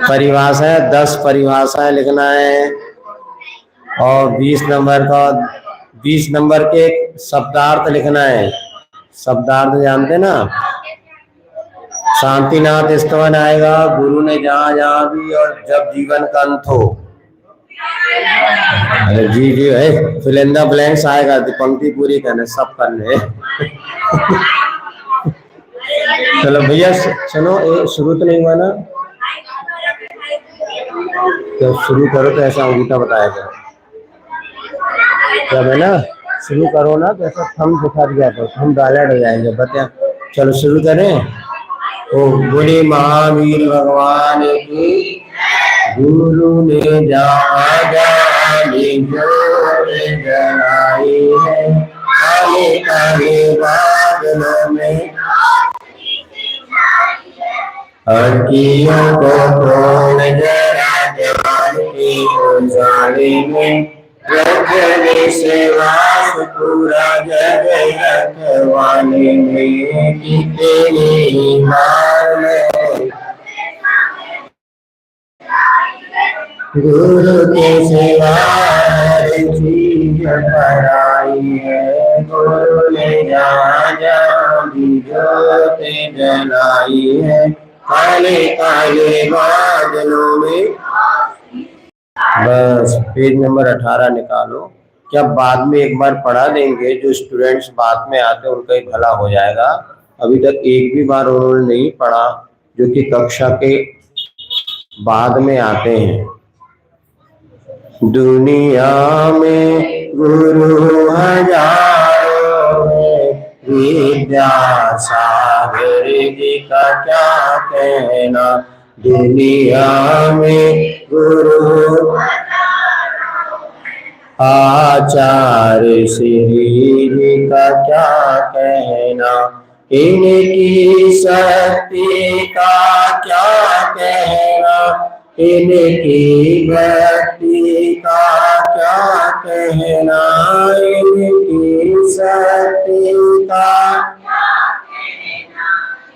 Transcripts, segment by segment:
परिभाषा 10 परिभाषाएं लिखना है और 20 नंबर के शब्दार्थ लिखना है। शब्दार्थ जानते ना, शांतिनाथ स्तवन आएगा, गुरु ने जहां जहां भी, और जब जीवन का अंत हो। अरे जी जी है, फिल इन द ब्लैंक्स आएगा, पंक्ति पूरी करने, सब करने। चलो भैया चलो, शुरू तो नहीं हुआ ना, तो शुरू करो तो ऐसा अंगूठा बताया करो, जब है ना शुरू करो ना तो ऐसा थम दिखा दिया करो, हम गायलेट हो जाएंगे। बता, चलो शुरू करें। ओ बोले महावीर भगवान की, गुरु ने जहाँ जलाई है, काले काले बादलों में हड्डियों को तोड़ जरा जान की उजाले में, रखने से वास पूरा जग रखवाने में, तेरी मान गुरु के सिवा चीज पराई है, गुरु ने जहाँ जहाँ भी ज्योत जलाई है, काले काले बादलों में। बस पेज नंबर 18 निकालो। क्या बाद में एक बार पढ़ा देंगे, जो स्टूडेंट्स बाद में आते हैं उनका ही भला हो जाएगा। अभी तक एक भी बार उन्होंने नहीं पढ़ा, जो कि कक्षा के बाद में आते हैं। दुनिया में गुरु हजारों है, विद्यासागर जी का क्या कहना। दुनिया में गुरु आचार्य श्री जी का क्या कहना, इनकी शक्ति का क्या कहना, इनकी भक्ति का क्या कहना, इनकी शक्ति का,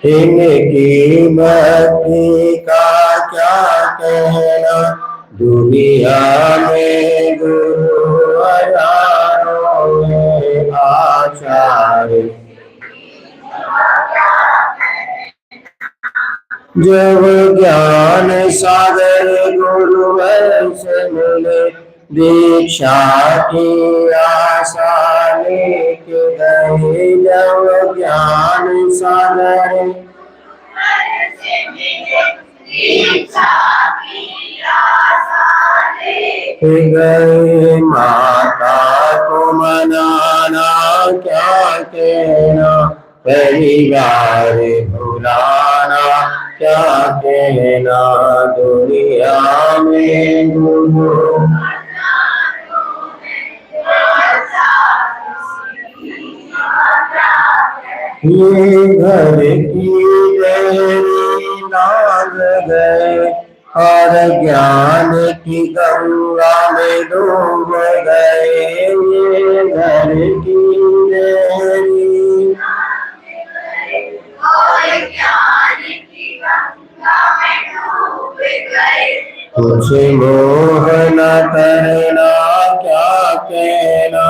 इनकी भक्ति का क्या कहना। दुनिया में गुरु हजारों है, आचार्य जब ज्ञान सागर गुरु से मिले, दीक्षा की आशा लेके गए। जब ज्ञान सागर गए, माता को मनाना क्या कहना, परिवार भुलाना क्या कहना। दुनिया में गुरु ये घर की गहरी नाग गए, और ज्ञान की गंगा में डूब गए। ये घर की गहरी कुछ मोह न करना क्या कहना,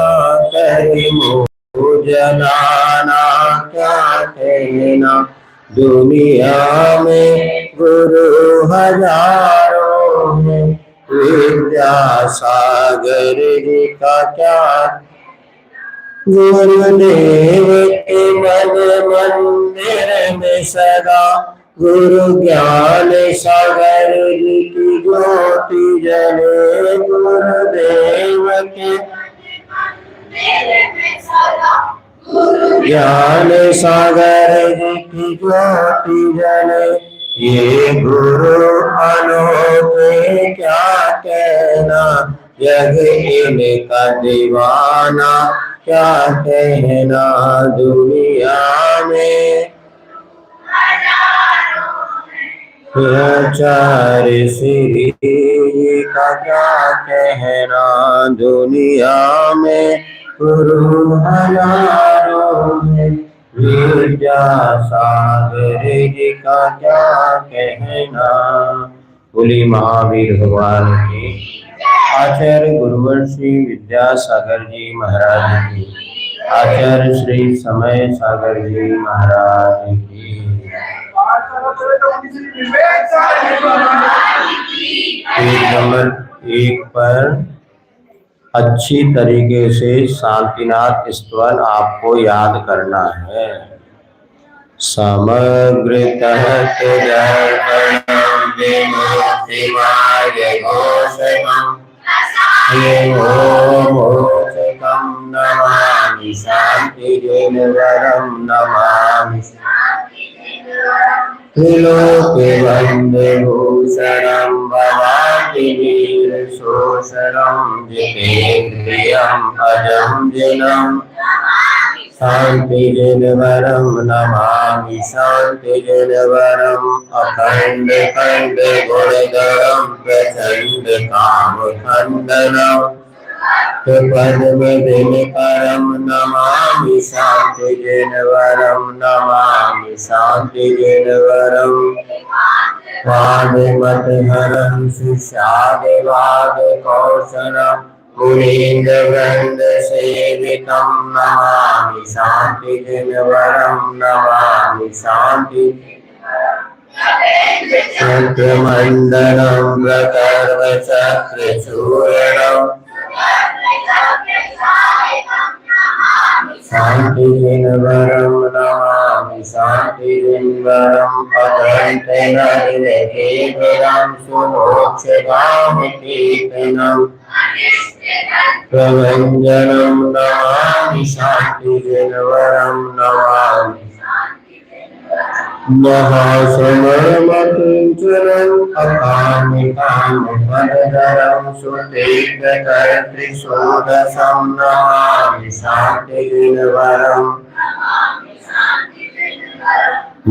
कहीं मोह जलाना क्या कहना। दुनिया में गुरु हजारों हैं, विद्यासागर जी का क्या। गुरुदेव के मन मंदिर में सदा, गुरु ज्ञान सागर जी की ज्योति जले। गुरुदेव के ज्ञान सागर जी की ज्योति जले। ये गुरु अनोखे क्या कहना, जग इनका दीवाना क्या कहना। दुनिया में आचार्य श्री का क्या कहना। दुनिया में गुरु हजारों हैं, विद्यासागर जी का क्या कहना। बोली महावीर भगवान की। आचार्य गुरुवर श्री विद्यासागर जी महाराज की। आचार्य श्री समय सागर जी महाराज की। पेज नंबर 1 पर अच्छी तरीके से शांतिनाथ स्तवन आपको याद करना है। समग्रतः नमामि शांति नमामि त्रिलोके वन्दे भूषणं भवामि वीरशोषणं जितेन्द्रियम् अजं जिनं शान्तिजनवरं नमामि शान्तिजनवरम् अखण्डखण्ड गुणधरं प्रचण्ड कामखण्डनम् पद्मदिनकरं नमामि शान्तिजनवरं नमामि शान्तिजनवरम् वादिमतिहरं सुषादिवादिकौशलं मुनीन्द्रवृन्दसेवितं नमामि शान्तिजनवरं नमामि शान्ति चक्रमण्डलं प्रकर्मचक्रचूर्णम् शान्तिजनवरं नमामि शान्तिजनवरम् अकण्ठेन सुमोक्षगामितीर्थनम् प्रभञ्जनं नमामि शान्तिजनवरं नमामि महासमरमकिञ्चनम् अकामिकामपरधरं सुतीर्थकर्तृषोडशं नमामि शान्तिजनवरम्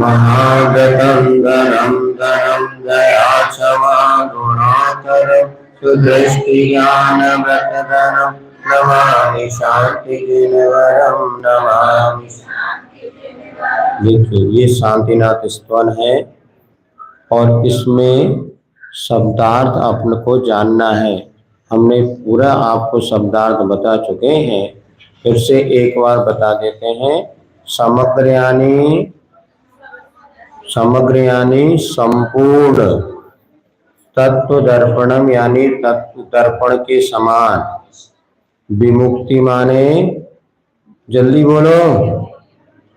महागतं धनं धनं दयाक्षमा गुणाकरं सुदृष्टिज्ञानव्रतधनं नमामि शान्तिजनवरं नमामि। देखिए ये शांतिनाथ स्तवन है और इसमें शब्दार्थ अपन को जानना है। हमने पूरा आपको शब्दार्थ बता चुके हैं, फिर से एक बार बता देते हैं। समग्र यानी संपूर्ण, तत्व दर्पणम यानी तत्व दर्पण के समान, विमुक्ति माने, जल्दी बोलो,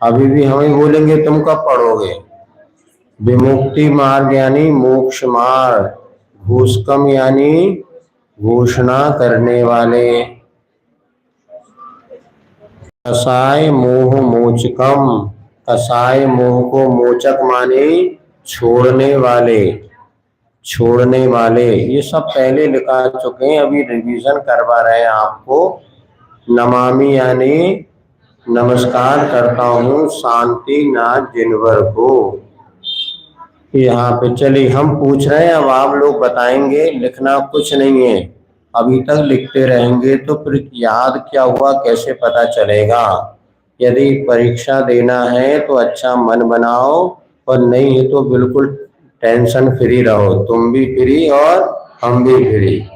अभी भी हम ही बोलेंगे, तुम कब पढ़ोगे। विमुक्ति मार्ग यानी मोक्ष मार्ग, घोषकम यानी घोषणा करने वाले, कसाय मोह मोचकम, कसाय मोह को मोचक माने छोड़ने वाले, ये सब पहले लिखा चुके हैं, अभी रिवीजन करवा रहे हैं आपको। नमामि यानी नमस्कार करता हूँ शांतिनाथ जिनवर को। यहाँ पे चलिए हम पूछ रहे हैं, अब आप लोग बताएंगे, लिखना कुछ नहीं है, अभी तक लिखते रहेंगे तो फिर याद क्या हुआ कैसे पता चलेगा। यदि परीक्षा देना है तो अच्छा मन बनाओ, और नहीं है तो बिल्कुल टेंशन फ्री रहो, तुम भी फ्री और हम भी फ्री।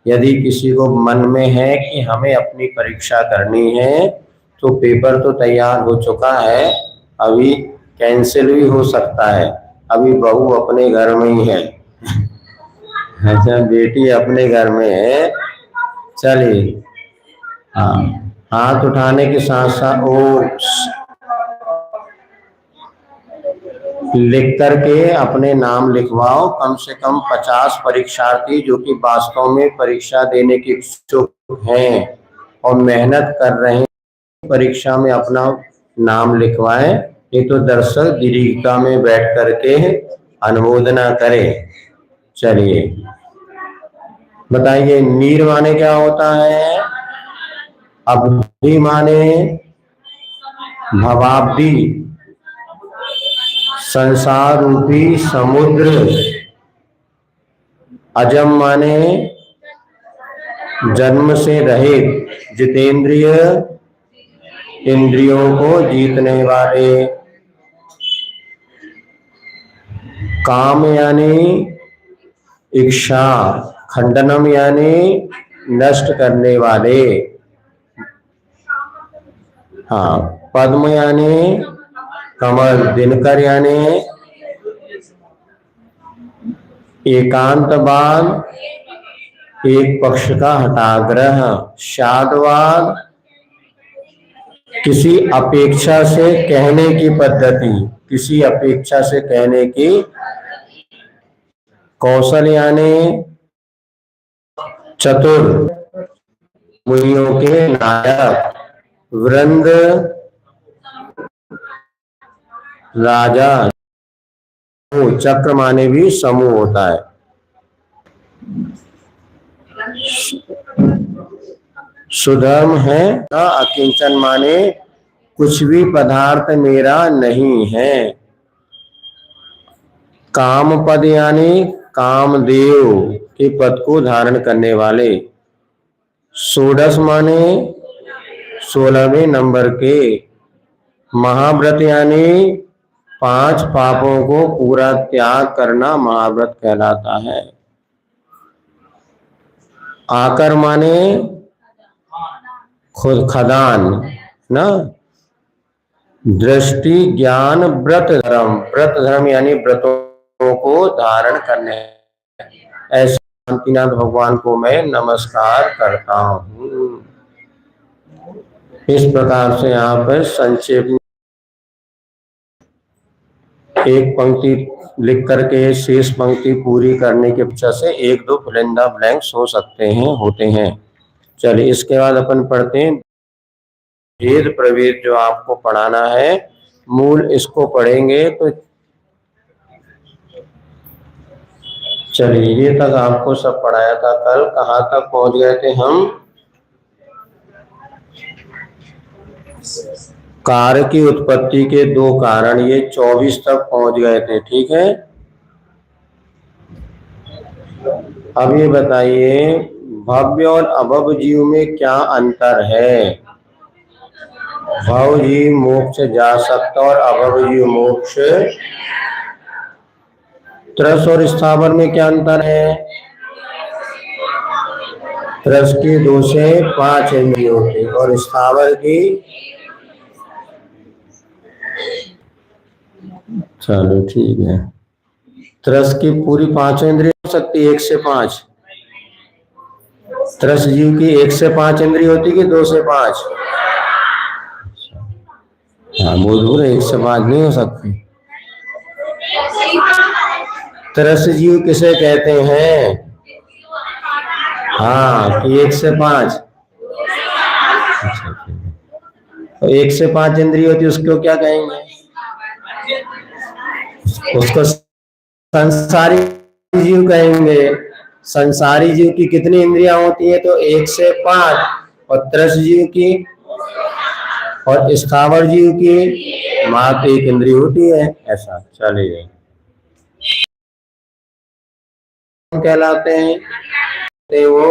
यदि किसी को मन में है कि हमें अपनी परीक्षा करनी है तो पेपर तो तैयार हो चुका है, अभी कैंसिल भी हो सकता है, अभी बहू अपने घर में ही है अच्छा बेटी अपने घर में है। चलिए हाँ, हाथ उठाने के साथ साथ ओ लिख करके अपने नाम लिखवाओ। कम से कम 50 परीक्षार्थी जो कि वास्तव में परीक्षा देने के इच्छुक हैं और मेहनत कर रहे हैं, परीक्षा में अपना नाम लिखवाएं। ये तो दर्शक दीर्घिका में बैठ करके अनुमोदना करें। चलिए बताइए, नीर माने क्या होता है। अब्धि माने भवाब्धि, संसार रूपी समुद्र। अजम माने जन्म से रहित, जितेंद्रिय इंद्रियों को जीतने वाले। काम यानी इक्षा, खंडनम यानी नष्ट करने वाले। हाँ, पद्म यानी कमल, दिनकर यानी एकांतवाद, एक पक्ष का हठाग्रह। शादवाद, किसी अपेक्षा से कहने की पद्धति, किसी अपेक्षा से कहने की। कौशल यानी चतुर, मुनियों के नायक। वृंद, राजा। चक्र माने भी समूह होता है। सुधर्म है अकिंचन माने कुछ भी पदार्थ मेरा नहीं है। काम पद यानी कामदेव के पद को धारण करने वाले। षोडश माने 16वें नंबर के। महाव्रत यानी 5 पापों को पूरा त्याग करना महाव्रत कहलाता है। आकर माने खुद खदान ना। दृष्टि, ज्ञान, व्रत धर्म। व्रत धर्म यानी व्रतों को धारण करने। ऐसे शांतिनाथ भगवान को मैं नमस्कार करता हूँ। इस प्रकार से यहाँ पर संक्षेप में एक पंक्ति लिख करके शेष पंक्ति पूरी करने के पश्चात से 1-2 फिलिंदा ब्लैंक्स हो सकते हैं, होते हैं। चलिए इसके बाद अपन पढ़ते हैं भेद प्रभेद जो आपको पढ़ाना है। मूल इसको पढ़ेंगे तो चलिए ये तक आपको सब पढ़ाया था कल। कहाँ तक पहुंच गए थे हम? कार्य की उत्पत्ति के 2 कारण, ये 24 तक पहुंच गए थे। ठीक है, अब ये बताइए भव्य और अभव जीव में क्या अंतर है? भव जीव मोक्ष जा सकता और अभव जीव मोक्ष। त्रस और स्थावर में क्या अंतर है? त्रस की 2 से 5 इंद्रियों की और स्थावर की। चलो ठीक है, त्रस की पूरी 5 इंद्रिय हो सकती है 1 से 5। त्रस जीव की 1 से 5 इंद्रिय होती कि 2 से 5? हाँ बोल 1 से 5 नहीं हो सकती। त्रस जीव किसे कहते हैं? हाँ कि 1 से 5। तो 1 से 5 इंद्रिय होती उसको क्या कहेंगे? उसको संसारी जीव कहेंगे। संसारी जीव की कितनी इंद्रियां होती है? तो 1 से 5। और त्रस जीव की और स्थावर जीव की मात्र 1 इंद्रिय होती है। ऐसा चलिए कहलाते हैं वो।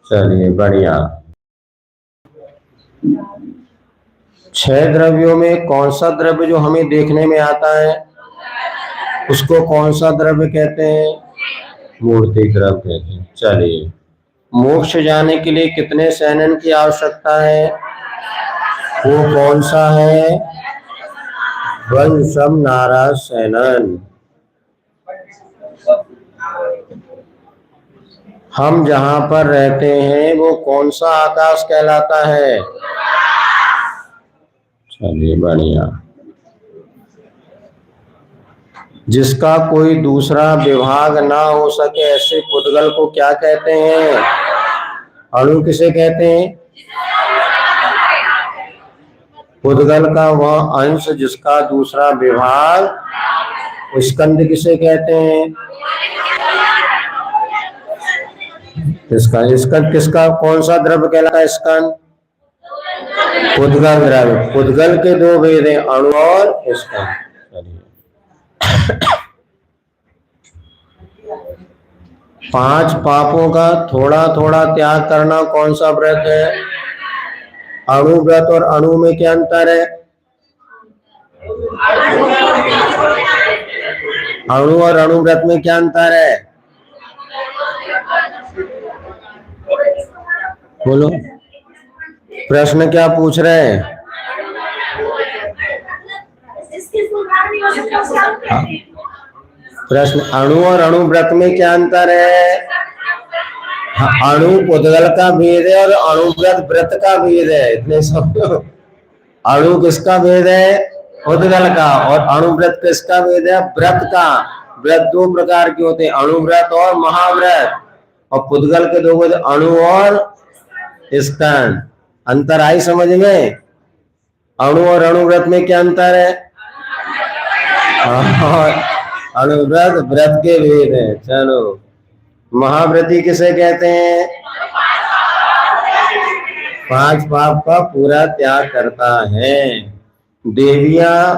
चलिए बढ़िया। 6 द्रव्यों में कौन सा द्रव्य जो हमें देखने में आता है उसको कौन सा द्रव्य कहते हैं? मूर्ति द्रव्य कहते हैं। चलिए, मोक्ष जाने के लिए कितने शयनन की आवश्यकता है? वो कौन सा है? वंशम नाराज शयनन। हम जहां पर रहते हैं वो कौन सा आकाश कहलाता है? चलिए बढ़िया। जिसका कोई दूसरा विभाग ना हो सके ऐसे पुद्गल को क्या कहते हैं? अणु किसे कहते हैं? पुद्गल का वह अंश जिसका दूसरा विभाग। स्कंद किसे कहते हैं? स्कंद किसका कौन सा द्रव्य कहलाता है? स्कंद पुद्गल द्रव्य। पुद्गल के 2 भेद हैं, अणु और स्कंद। 5 पापों का थोड़ा थोड़ा त्याग करना कौन सा व्रत है? अणु व्रत। और अणु में क्या अंतर है? अणु और अणु व्रत में क्या अंतर है? बोलो, प्रश्न क्या पूछ रहे हैं? हाँ, प्रश्न अणु और अणुव्रत में क्या अंतर है? हाँ, अणु उद्गल का भेद है और अणुव्रत व्रत का भेद है, इतने समझो। अणु किसका भेद है? उद्गल का। और अणुव्रत किसका भेद है? व्रत का। व्रत दो प्रकार के होते हैं, अणुव्रत और महाव्रत। और पुद्गल के दो भेद, अणु और स्कंद। अंतर आई समझ में? अणु और अणुव्रत में क्या अंतर है? और अणुव्रत व्रत के भेद है। चलो, महाव्रती किसे कहते हैं? 5 पाप का पूरा त्याग करता है। देवियां,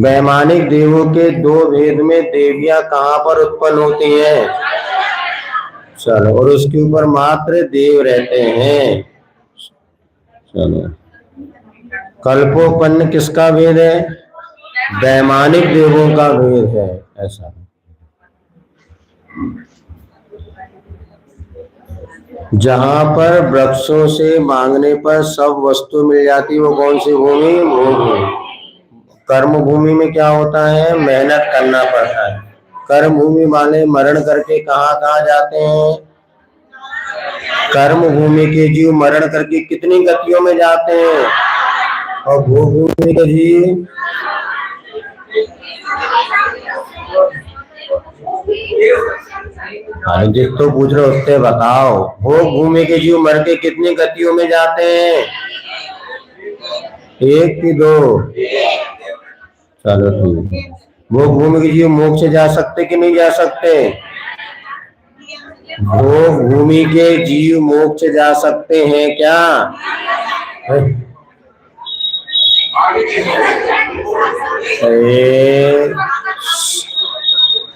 वैमानिक देवों के 2 भेद में देवियां कहां पर उत्पन्न होती हैं? चलो, और उसके ऊपर मात्र देव रहते हैं। चलो, कल्पोपन्न किसका भेद है? वैमानिक देवों का भेद है। ऐसा जहां पर वृक्षों से मांगने पर सब वस्तु मिल जाती, वो कौन सी भूमि? भूमि। कर्म भूमि में क्या होता है? मेहनत करना पड़ता है। कर्म भूमि वाले मरण करके कहाँ कहाँ जाते हैं? कर्म भूमि के जीव मरण करके कितनी गतियों में जाते हैं? और भोग भूमि के जीव जितो पूछ रहे उससे बताओ, भोग भूमि के जीव मर के कितनी गतियों में जाते हैं? 1 की 2? चलो ठीक। भोग भूमि के जीव मोक्ष से जा सकते कि नहीं जा सकते? भोग भूमि के जीव मोक्ष जा सकते हैं क्या?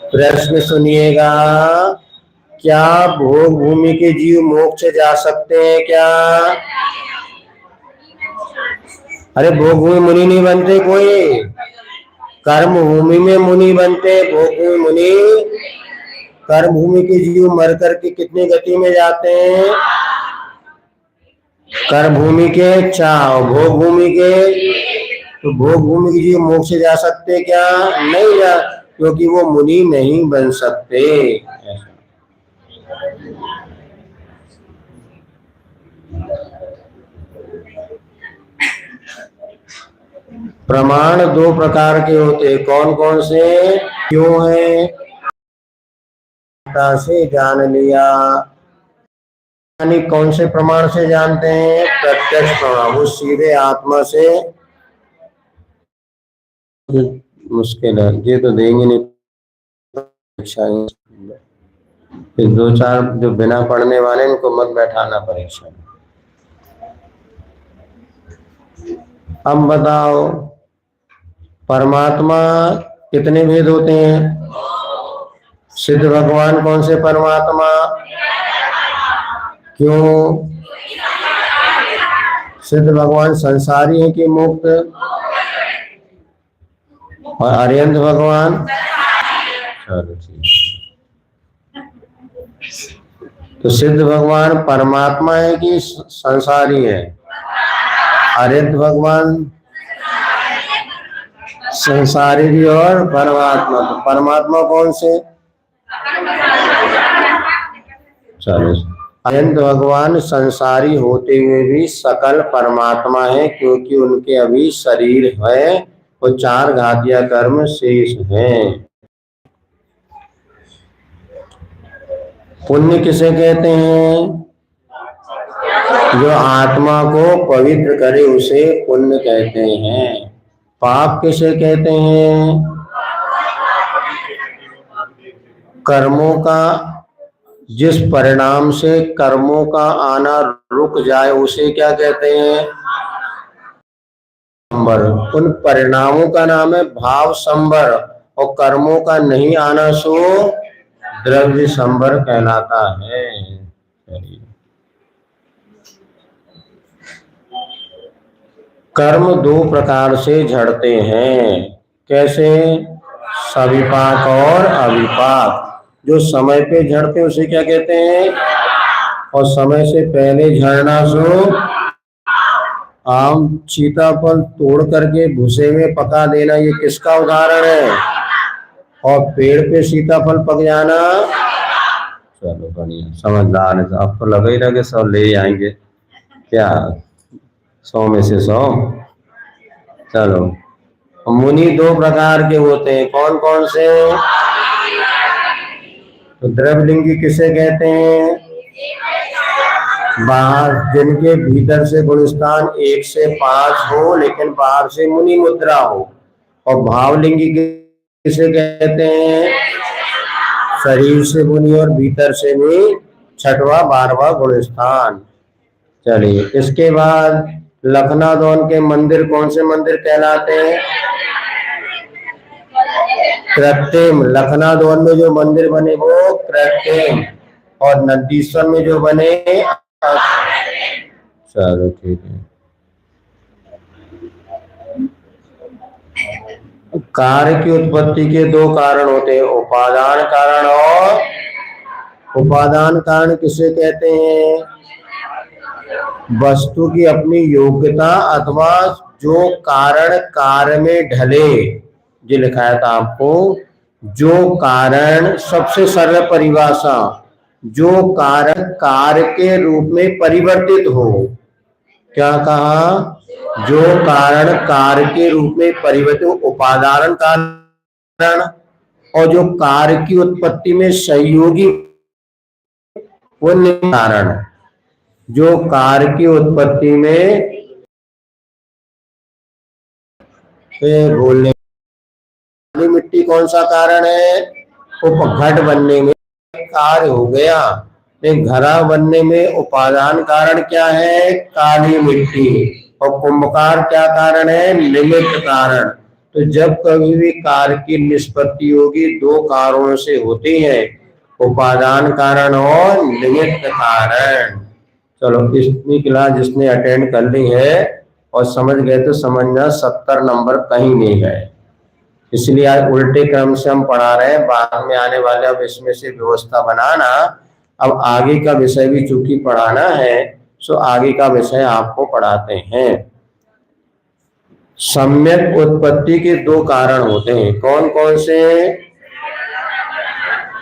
प्रश्न सुनिएगा, क्या भोग भूमि के जीव मोक्ष जा सकते हैं क्या? अरे भोग भूमि मुनि नहीं बनते कोई, कर्म भूमि में मुनि बनते। भोग भूमि मुनि, कर्म भूमि के जीव मर करके कितनी गति में जाते हैं? कर्म भूमि के 4, भोग भूमि के, तो भोग भूमि के जीव मोक्ष जा सकते क्या? नहीं जा, क्योंकि वो मुनि नहीं बन सकते। प्रमाण 2 प्रकार के होते, कौन कौन से? क्यों है? से जान लिया, यानी कौन से प्रमाण से जानते हैं? प्रत्यक्ष प्रमाण, वो सीधे आत्मा से। मुश्किल है, ये तो देंगे नहीं परीक्षा। 2-4 जो बिना पढ़ने वाले इनको मत बैठाना परीक्षा। अब बताओ, परमात्मा कितने भेद होते हैं? सिद्ध भगवान कौन से परमात्मा? क्यों? सिद्ध भगवान संसारी है कि मुक्त? और अरिहंत भगवान? चलो ठीक। तो सिद्ध भगवान परमात्मा है कि संसारी है? अरिहंत भगवान संसारी भी और परमात्मा। तो परमात्मा कौन से? चलो, अरिहंत भगवान संसारी होते हुए भी सकल परमात्मा है, क्योंकि उनके अभी शरीर है और 4 घातिया कर्म शेष हैं। पुण्य किसे कहते हैं? जो आत्मा को पवित्र करे उसे पुण्य कहते हैं। पाप किसे कहते हैं? कर्मों का, जिस परिणाम से कर्मों का आना रुक जाए उसे क्या कहते हैं? संबर। उन परिणामों का नाम है भाव संबर, और कर्मों का नहीं आना सो द्रव्य संबर कहलाता है। कर्म 2 प्रकार से झड़ते हैं, कैसे? सविपाक और अविपाक। जो समय पे झड़ते उसे क्या कहते हैं? और समय से पहले झरना सो आम सीताफल तोड़ करके भूसे में पका देना, ये किसका उदाहरण है? और पेड़ पे सीताफल पक जाना। चलो बढ़िया, समझदार है। आपको लग ही रहा कि 100 ले आएंगे क्या? 100 में से 100। चलो, मुनि दो प्रकार के होते हैं, कौन कौन से? तो द्रवलिंगी किसे कहते हैं? बाहर, जिनके भीतर से गुणस्थान 1 से 5 हो लेकिन बाहर से मुनि मुद्रा हो। और भावलिंगी किसे कहते हैं? शरीर से मुनि और भीतर से भी 6वां 12वां गुणस्थान। चलिए, इसके बाद लखनादौन के मंदिर कौन से मंदिर कहलाते हैं? कृत्रिम। लखनादौन में जो मंदिर बने वो कृत्रिम, और नंदीश्वर में जो बने। चलो ठीक है। कार्य की उत्पत्ति के 2 कारण होते हैं, उपादान कारण और। उपादान कारण किसे कहते हैं? वस्तु की अपनी योग्यता अथवा जो कारण कार्य में ढले। जो लिखा था आपको, जो कारण, सबसे सरल परिभाषा, जो कारण कार्य के रूप में परिवर्तित हो। क्या कहा? जो कारण कार्य के रूप में परिवर्तित, उपादान कारण। और जो कार्य की उत्पत्ति में सहयोगी, वो कारण। जो कार्य की उत्पत्ति में बोलने, काली मिट्टी कौन सा कारण है? घट बनने में कार्य हो गया। घड़ा बनने में उपादान कारण क्या है? काली मिट्टी। और कुंभकार क्या कारण है? निमित्त कारण। तो जब कभी भी कार्य की निष्पत्ति होगी 2 कारणों से होती है, उपादान कारण और निमित्त कारण। चलो, इतनी क्लास जिसने अटेंड कर ली है और समझ गए तो समझना 70 नंबर कहीं नहीं गए। इसलिए आज उल्टे क्रम से हम पढ़ा रहे हैं, बाद में आने वाले अब इसमें से व्यवस्था बनाना। अब आगे का विषय भी चूंकि पढ़ाना है, सो आगे का विषय आपको पढ़ाते हैं। सम्यक उत्पत्ति के 2 कारण होते हैं, कौन कौन से?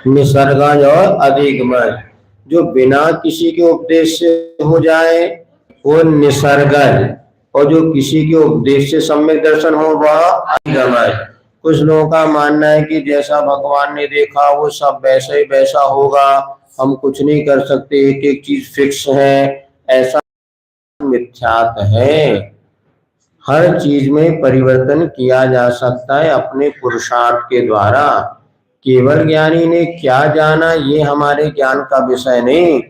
निसर्गज और अधिगमज। जो बिना किसी के उपदेश से हो जाए वो निसर्गज, और जो किसी के उपदेश से सम्यक दर्शन हो वह अधिगमज। कुछ लोगों का मानना है कि जैसा भगवान ने देखा वो सब वैसा ही वैसा होगा, हम कुछ नहीं कर सकते, एक एक चीज फिक्स है, ऐसा मिथ्यात है। हर चीज में परिवर्तन किया जा सकता है अपने पुरुषार्थ के द्वारा। केवल ज्ञानी ने क्या जाना ये हमारे ज्ञान का विषय नहीं,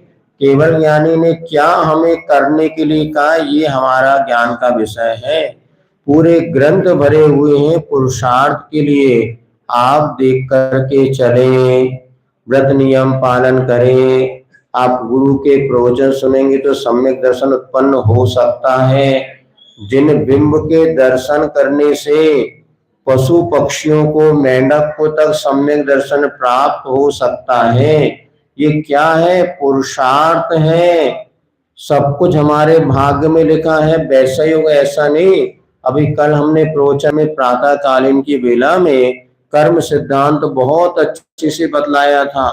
केवल ज्ञानी ने क्या हमें करने के लिए कहा ये हमारा ज्ञान का विषय है। पूरे ग्रंथ भरे हुए हैं पुरुषार्थ के लिए। आप देख करके चलें, व्रत नियम पालन करें, आप गुरु के प्रवचन सुनेंगे तो सम्यक दर्शन उत्पन्न हो सकता है। जिन बिंब के दर्शन करने से पशु पक्षियों को, मेंढक को तक सम्यक दर्शन प्राप्त हो सकता है, ये क्या है? पुरुषार्थ है। सब कुछ हमारे भाग्य में लिखा है, वैसा ही होगा ऐसा नहीं। अभी कल हमने प्रवचन में प्रातः कालीन की बेला में कर्म सिद्धांत बहुत अच्छे से बतलाया था।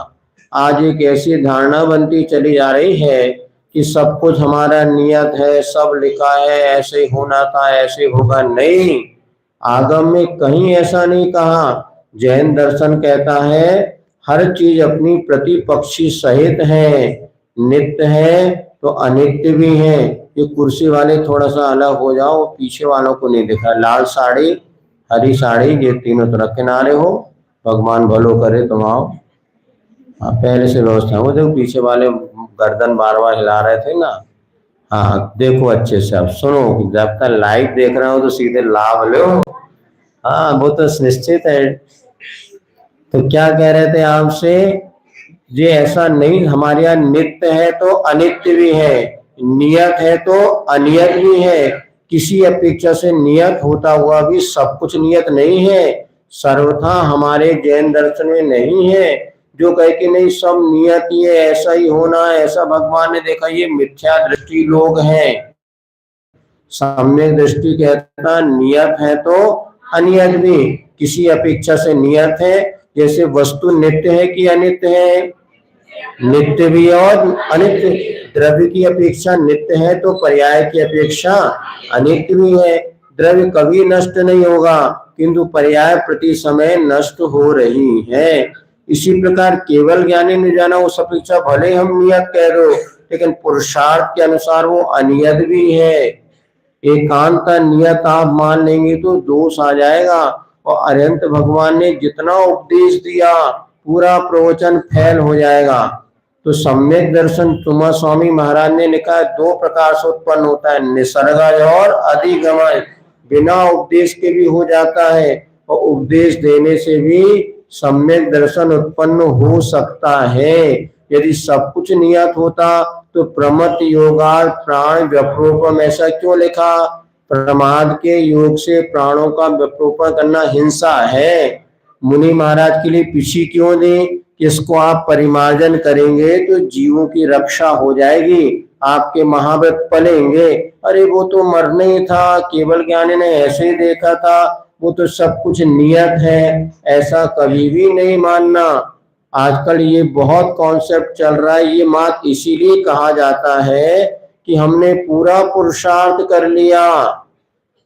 आज एक ऐसी धारणा बनती चली जा रही है कि सब कुछ हमारा नियत है, सब लिखा है, ऐसे होना था, ऐसे होगा। नहीं, आगम में कहीं ऐसा नहीं कहा। जैन दर्शन कहता है हर चीज अपनी प्रतिपक्षी सहित है, नित्य है तो अनित्य भी है। ये कुर्सी वाले थोड़ा सा अलग हो जाओ, पीछे वालों को नहीं दिखा, लाल साड़ी, हरी साड़ी, ये तीनों तरफ किनारे हो, भगवान भलो करे तुम आओ। पहले से व्यवस्था हो। देखो पीछे वाले गर्दन बार बार हिला रहे थे ना। हाँ देखो अच्छे से, अब सुनो, जब तक लाइव देख रहे हो तो सीधे लाभ लो। हाँ वो तो निश्चित है। तो क्या कह रहे थे आपसे? ये ऐसा नहीं, हमारे यहाँ नित्य है तो अनित्य भी है, नियत है तो अनियत भी है। किसी अपेक्षा से नियत होता हुआ भी सब कुछ नियत नहीं है, सर्वथा हमारे जैन दर्शन में नहीं है। जो कहे कि नहीं सब नियत ही है, ऐसा ही होना है, ऐसा भगवान ने देखा, ये मिथ्या दृष्टि लोग हैं। सम्यक दृष्टि कहता नियत है तो अनियत भी, किसी अपेक्षा से नियत है। जैसे वस्तु नित्य है कि अनित्य है, नित्य भी और अनित्य। द्रव्य की अपेक्षा नित्य है तो पर्याय की अपेक्षा अनित्य भी है। द्रव्य कभी नष्ट नहीं होगा किंतु पर्याय प्रति समय नष्ट हो रही है। इसी प्रकार केवल ज्ञानी ने जाना उस अपेक्षा भले हम नियत कह दो, लेकिन पुरुषार्थ के अनुसार वो अनियत भी है। एकांत नियत आप मान लेंगे तो दोष आ जाएगा। और अरिहंत भगवान ने जितना उपदेश दिया पूरा प्रवचन फैल हो जाएगा। तो सम्यक दर्शन तुमा स्वामी महाराज ने लिखा, दो प्रकार से उत्पन्न होता है, निसर्गय और अधिगमय। बिना उपदेश के भी हो जाता है और उपदेश देने से भी सम्यक दर्शन उत्पन्न हो सकता है। यदि सब कुछ नियत होता तो प्रमत योगार्थ प्राण व्यप्रोपम ऐसा क्यों लिखा? प्रमाद के योग से प्राणों का व्यप्रोपण करना हिंसा है। मुनि महाराज के लिए पीछी क्यों दे कि इसको आप परिमार्जन करेंगे तो जीवों की रक्षा हो जाएगी, आपके महाव्रत पलेंगे। अरे वो तो मरना ही था, केवल ज्ञानी ने ऐसे ही देखा था, वो तो सब कुछ नियत है, ऐसा कभी भी नहीं मानना। आजकल ये बहुत कॉन्सेप्ट चल रहा है। ये बात इसीलिए कहा जाता है कि हमने पूरा पुरुषार्थ कर लिया,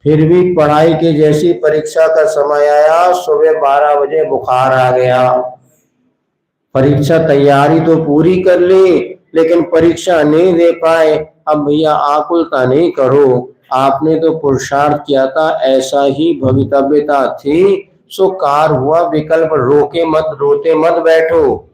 फिर भी पढ़ाई के जैसी परीक्षा का समय आया, सुबह 12 बजे बुखार आ गया। परीक्षा तैयारी तो पूरी कर ली लेकिन परीक्षा नहीं दे पाए। अब भैया आकुलता नहीं करो, आपने तो पुरुषार्थ किया था, ऐसा ही भवितव्यता थी, सो कार हुआ विकल्प, रोके मत, रोते मत बैठो।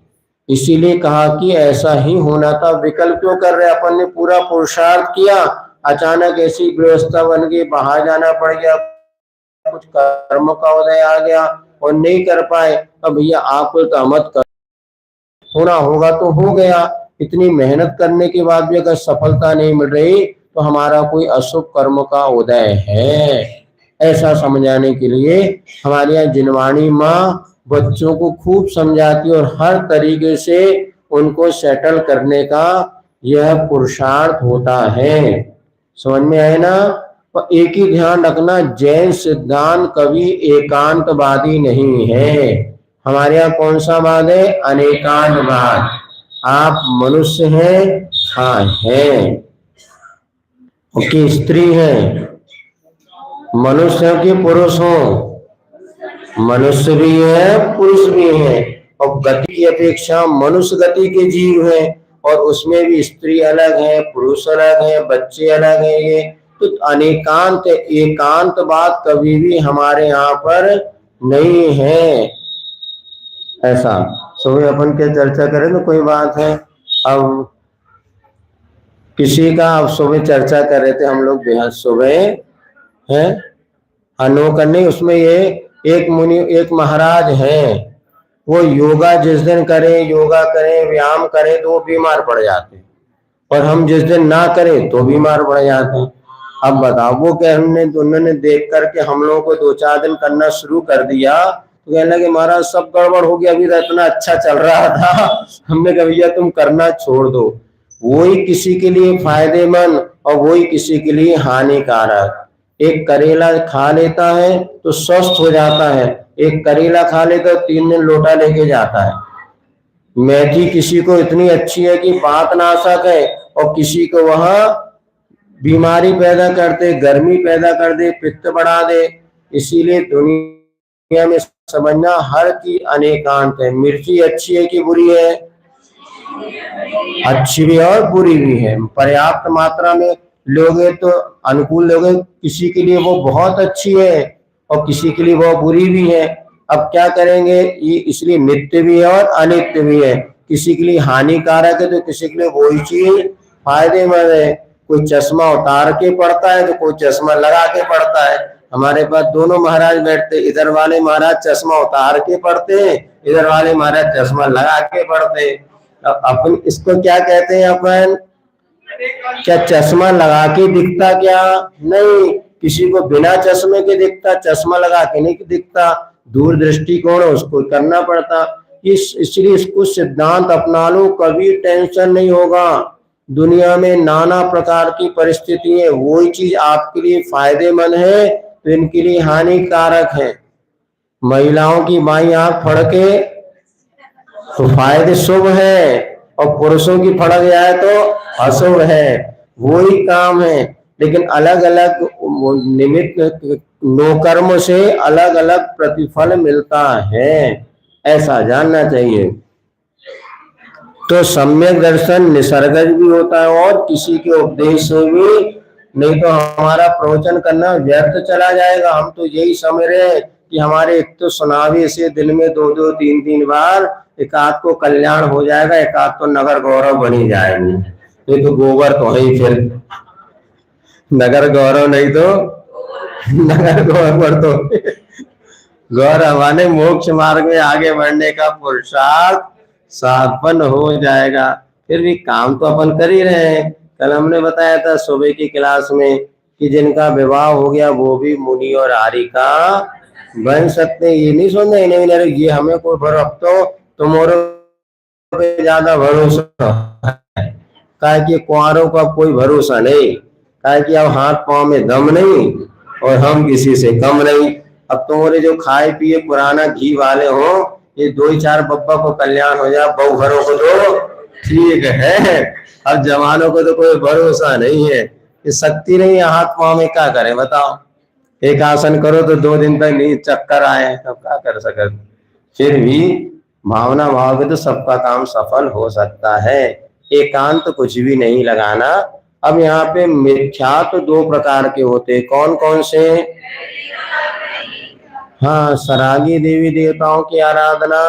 इसीलिए कहा कि ऐसा ही होना था, विकल्प क्यों कर रहे? अपन ने पूरा पुरुषार्थ किया, अचानक ऐसी व्यवस्था बन गई, बाहर जाना पड़ गया, कुछ कर्म का उदय आ गया और नहीं कर पाए। अब भैया आकुलता मत कर, होना होगा तो हो गया। इतनी मेहनत करने के बाद भी अगर सफलता नहीं मिल रही तो हमारा कोई अशुभ कर्म का उदय है, ऐसा समझाने के लिए हमारे यहाँ जिनवाणी माँ बच्चों को खूब समझाती और हर तरीके से उनको सेटल करने का यह पुरुषार्थ होता है। समझ में आए ना? तो एक ही ध्यान रखना, जैन सिद्धांत कभी एकांतवादी नहीं है। हमारे यहाँ कौन सा वाद है? अनेकांतवाद। आप मनुष्य हैं, हाँ हैं, कि स्त्री हैं, मनुष्य हो कि पुरुष हो, मनुष्य भी है पुरुष भी है। और गति की अपेक्षा मनुष्य गति के जीव है और उसमें भी स्त्री अलग है, पुरुष अलग है, बच्चे अलग है। ये तो अनेकांत, एकांत बात कभी भी हमारे यहाँ पर नहीं है। ऐसा सुबह अपन क्या चर्चा करें तो कोई बात है। अब किसी का, अब सुबह चर्चा कर रहे थे हम लोग बेहद सुबह है अनोखा नहीं, उसमें ये एक मुनि, एक महाराज हैं, वो योगा जिस दिन करें, योगा करें, व्यायाम करें तो वो बीमार पड़ जाते हैं, और हम जिस दिन ना करें तो बीमार पड़ जाते हैं। अब बताओ वो क्या, हमने उन्होंने देख करके हम लोगों को 2-4 दिन करना शुरू कर दिया तो कहने लगे महाराज सब गड़बड़ हो गया, अभी तो इतना अच्छा चल रहा था। हमने कहा भैया तुम करना छोड़ दो, वही किसी के लिए फायदेमंद और वही किसी के लिए हानिकारक। एक करेला खा लेता है तो स्वस्थ हो जाता है, एक करेला खा लेता 3 दिन लोटा लेके जाता है। मेथी किसी को इतनी अच्छी है कि बात नाशक है और किसी को वह बीमारी पैदा करते, गर्मी पैदा कर दे, पित्त बढ़ा दे। इसीलिए दुनिया में समझना हर की अनेकांत है। मिर्ची अच्छी है कि बुरी है? अच्छी भी और बुरी भी है। पर्याप्त मात्रा में लोगे तो अनुकूल लोगे, किसी के लिए वो बहुत अच्छी है और किसी के लिए वो बुरी भी है। अब क्या करेंगे? ये इसलिए नित्य भी है और अनित्य भी है। किसी के लिए हानिकारक है तो किसी के लिए वही चीज फायदेमंद है। कोई चश्मा उतार के पढ़ता है तो कोई चश्मा लगा के पढ़ता है। हमारे पास दोनों महाराज बैठते, इधर वाले महाराज चश्मा उतार के पढ़ते हैं, इधर वाले महाराज चश्मा लगा के पढ़ते हैं। अपन इसको क्या कहते हैं? अपन क्या चश्मा लगा के दिखता क्या? नहीं, किसी को बिना चश्मे के दिखता, चश्मा लगा के नहीं दिखता। दूर दृष्टिकोण उसको करना पड़ता। इसलिए इसको सिद्धांत अपना लो, कभी टेंशन नहीं होगा। दुनिया में नाना प्रकार की परिस्थिति है, वही चीज आपके लिए फायदेमंद है तो इनके लिए हानिकारक है। महिलाओं की बाईं आंख फड़के तो फायदे शुभ है, और पुरुषों की फड़क जाए तो अशुभ है। वही काम है, लेकिन अलग अलग निमित्त नोकर्म से अलग अलग प्रतिफल मिलता है, ऐसा जानना चाहिए। तो सम्यक दर्शन निसर्गज भी होता है और किसी के उपदेश से भी, नहीं तो हमारा प्रवचन करना व्यर्थ चला जाएगा। हम तो यही समझ रहे हैं कि हमारे एक तो सुनावे से दिन में 2-2 3-3 बार, एकाध को कल्याण हो जाएगा, एकाध तो नगर गौरव बनी जाएगी। नहीं तो गोबर तो है ही, फिर नगर गौरव नहीं तो नगर गौरव तो गौरव माने मोक्ष मार्ग में आगे बढ़ने का पुरुषार्थ संपन्न हो जाएगा। फिर भी काम तो अपन कर ही रहे हैं। कल हमने बताया था सुबह की क्लास में कि जिनका विवाह हो गया वो भी मुनि और आर्य का बन सकते हैं। ये नहीं सोचना नहीं ये हमें कोई भरोसा, तो तुम्हारे पे ज्यादा भरोसा है, काहे कि कुंवारों का कोई भरोसा नहीं, काहे कि अब हाथ पांव में दम नहीं और हम किसी से कम नहीं। अब तुम्हारे जो खाए पिए पुराना घी वाले हो, ये 2-4 बब्बा को कल्याण हो जाए, बहू घरों को तो ठीक है, अब जवानों को तो कोई भरोसा नहीं है। ये शक्ति नहीं है, हाथ पांव में क्या करें बताओ। एक आसन करो तो 2 दिन तक नहीं चक्कर आए, तब क्या कर सकते। फिर भी भावना भाव के तो सबका काम सफल हो सकता है। एकांत कुछ भी नहीं लगाना। अब यहाँ पे मिथ्या तो 2 प्रकार के होते, कौन कौन से? हाँ, सरागी देवी देवताओं की आराधना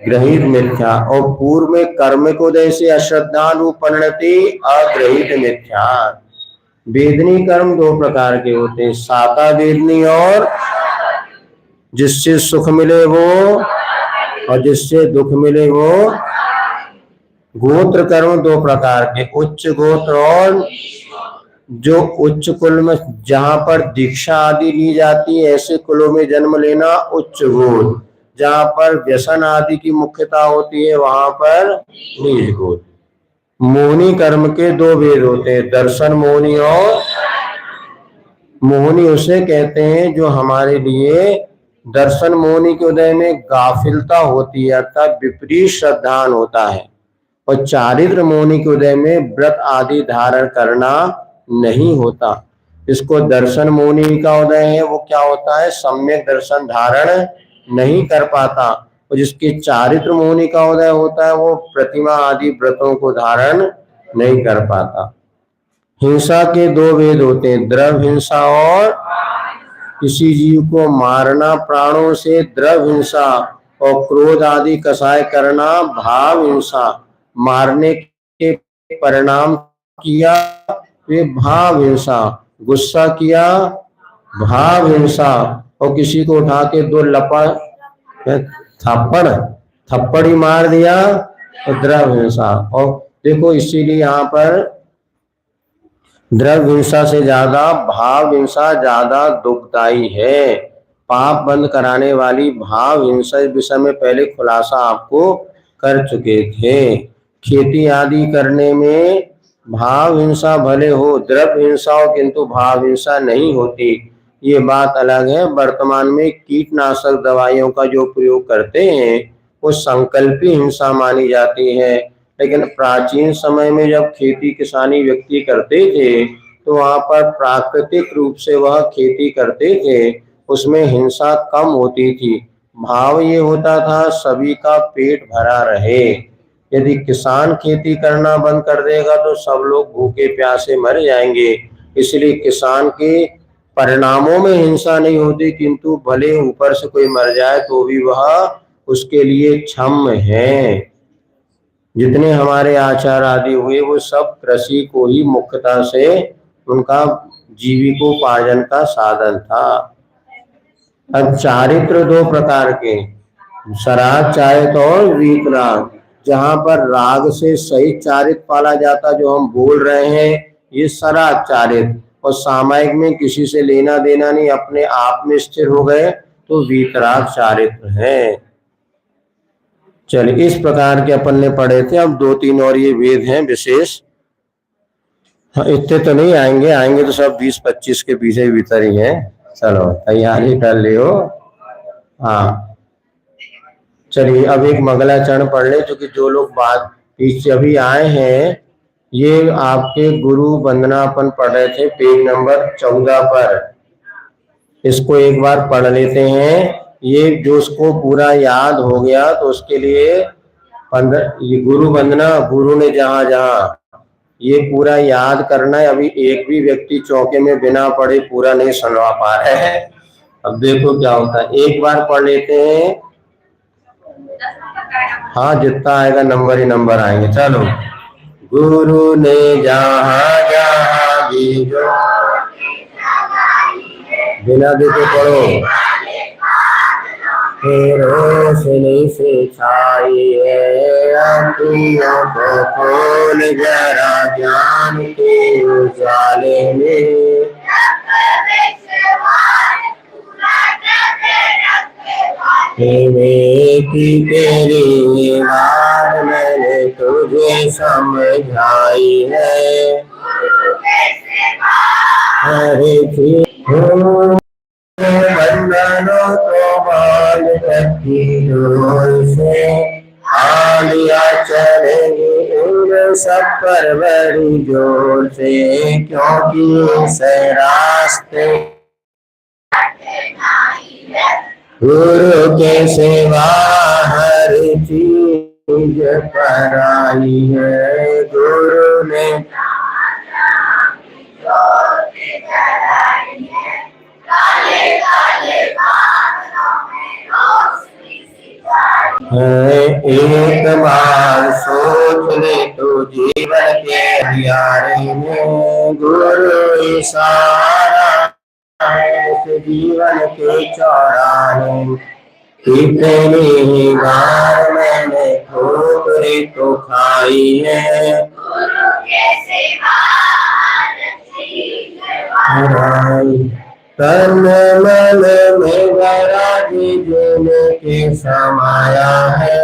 ग्रहित मिथ्या, और पूर्व में कर्म को जैसे अश्रद्धालु परिणति अग्रहित मिथ्या। वेदनी कर्म 2 प्रकार के होते हैं, साता वेदनी और जिससे सुख मिले वो, और जिससे दुख मिले वो। गोत्र कर्म 2 प्रकार के, उच्च गोत्र और जो उच्च कुल में जहां पर दीक्षा आदि ली जाती है, ऐसे कुलों में जन्म लेना उच्च गोत्र। जहां पर व्यसन आदि की मुख्यता होती है वहां पर नीच गोत्र। मोहनी कर्म के 2 भेद होते हैं, दर्शन मोहनी और मोहनी उसे कहते हैं जो हमारे लिए दर्शन मोहनी के उदय में गाफिलता होती है, अर्थात विपरीत श्रद्धान होता है। और चारित्र मोहनी के उदय में व्रत आदि धारण करना नहीं होता। इसको दर्शन मोहनी का उदय है, वो क्या होता है, सम्यक दर्शन धारण नहीं कर पाता। और जिसके चारित्र मोहनी का उदय होता है वो प्रतिमा आदि व्रतों को धारण नहीं कर पाता। हिंसा के 2 भेद होते हैं, द्रव्य हिंसा और किसी जीव को मारना प्राणों से द्रव्य हिंसा, और क्रोध आदि कसाय करना भाव हिंसा। मारने के परिणाम किया वे भाव हिंसा, गुस्सा किया भाव हिंसा, और किसी को उठा के 2 थप्पड़ ही मार दिया तो द्रव्य हिंसा। और देखो इसीलिए यहाँ पर द्रव्य हिंसा से ज्यादा भाव हिंसा ज्यादा दुखदायी है। पाप बंद कराने वाली भाव हिंसा, इस विषय में पहले खुलासा आपको कर चुके थे। खेती आदि करने में भाव हिंसा भले हो, द्रव्य हिंसा हो, किंतु भाव हिंसा नहीं होती, ये बात अलग है। वर्तमान में कीटनाशक दवाइयों का जो प्रयोग करते हैं वो संकल्पी हिंसा मानी जाती है, लेकिन प्राचीन समय में जब खेती किसानी व्यक्ति करते थे तो वहां पर प्राकृतिक रूप से वह खेती करते थे, उसमें हिंसा कम होती थी। भाव ये होता था सभी का पेट भरा रहे। यदि किसान खेती करना बंद कर देगा तो सब लोग भूखे प्यासे मर जाएंगे। इसलिए किसान के परिणामों में हिंसा नहीं होती, किंतु भले ऊपर से कोई मर जाए तो भी वह उसके लिए क्षम्य है। जितने हमारे आचार आदि हुए वो सब कृषि को ही मुख्यतः से उनका जीविकोपार्जन का साधन था। अब चारित्र 2 प्रकार के, सराग चारित्र और वीतराग। जहां पर राग से सहित चारित्र पाला जाता जो हम बोल रहे हैं ये सराग चारित्र, और सामायिक में किसी से लेना देना नहीं, अपने आप में स्थिर हो गए तो वीतराग चारित्र है। चलिए, इस प्रकार के अपन ने पढ़े थे। अब 2-3 और ये वेद हैं विशेष। हाँ, इतने तो नहीं आएंगे, आएंगे तो सब 20-25 के पीछे भीतर ही हैं। चलो तैयारी कर लियो। हाँ चलिए, अब एक मंगलाचरण पढ़ ले, क्योंकि जो लोग बाद पीछे अभी आए हैं, ये आपके गुरु वंदना अपन पढ़ रहे थे पेज नंबर 14 पर। इसको एक बार पढ़ लेते हैं। ये जो उसको पूरा याद हो गया तो उसके लिए 15 ये गुरु वंदना, गुरु ने जहां जहां, ये पूरा याद करना है। अभी एक भी व्यक्ति चौके में बिना पढ़े पूरा नहीं सुनवा पा रहे हैं। अब देखो क्या होता है, एक बार पढ़ लेते हैं। हाँ, जितना आएगा नंबर ही नंबर आएंगे। चलो, गुरु ने जहां जहां भी जो, बिना देखे पढ़ो, रोशनी से छाई है अखियों को खोल जरा ज्ञान के उजाले में। की तेरी बात मैंने तुझे समझाई है। हरे बंधनों को बांध सकती डोर से, आलिया चलेंगे इन सब पर बड़ी जोर से, क्योंकि इस रास्ते गुरु के सिवा हर चीज पराई है। गुरु ने एक बार सोच ले तो जीवन के अंधियारे में गुरु इशारा है, जीवन के चौराहे। कितनी बार मैंने ठोकरें तो खाई है, गुरु के सिवा तन मन में गरा के समाया है,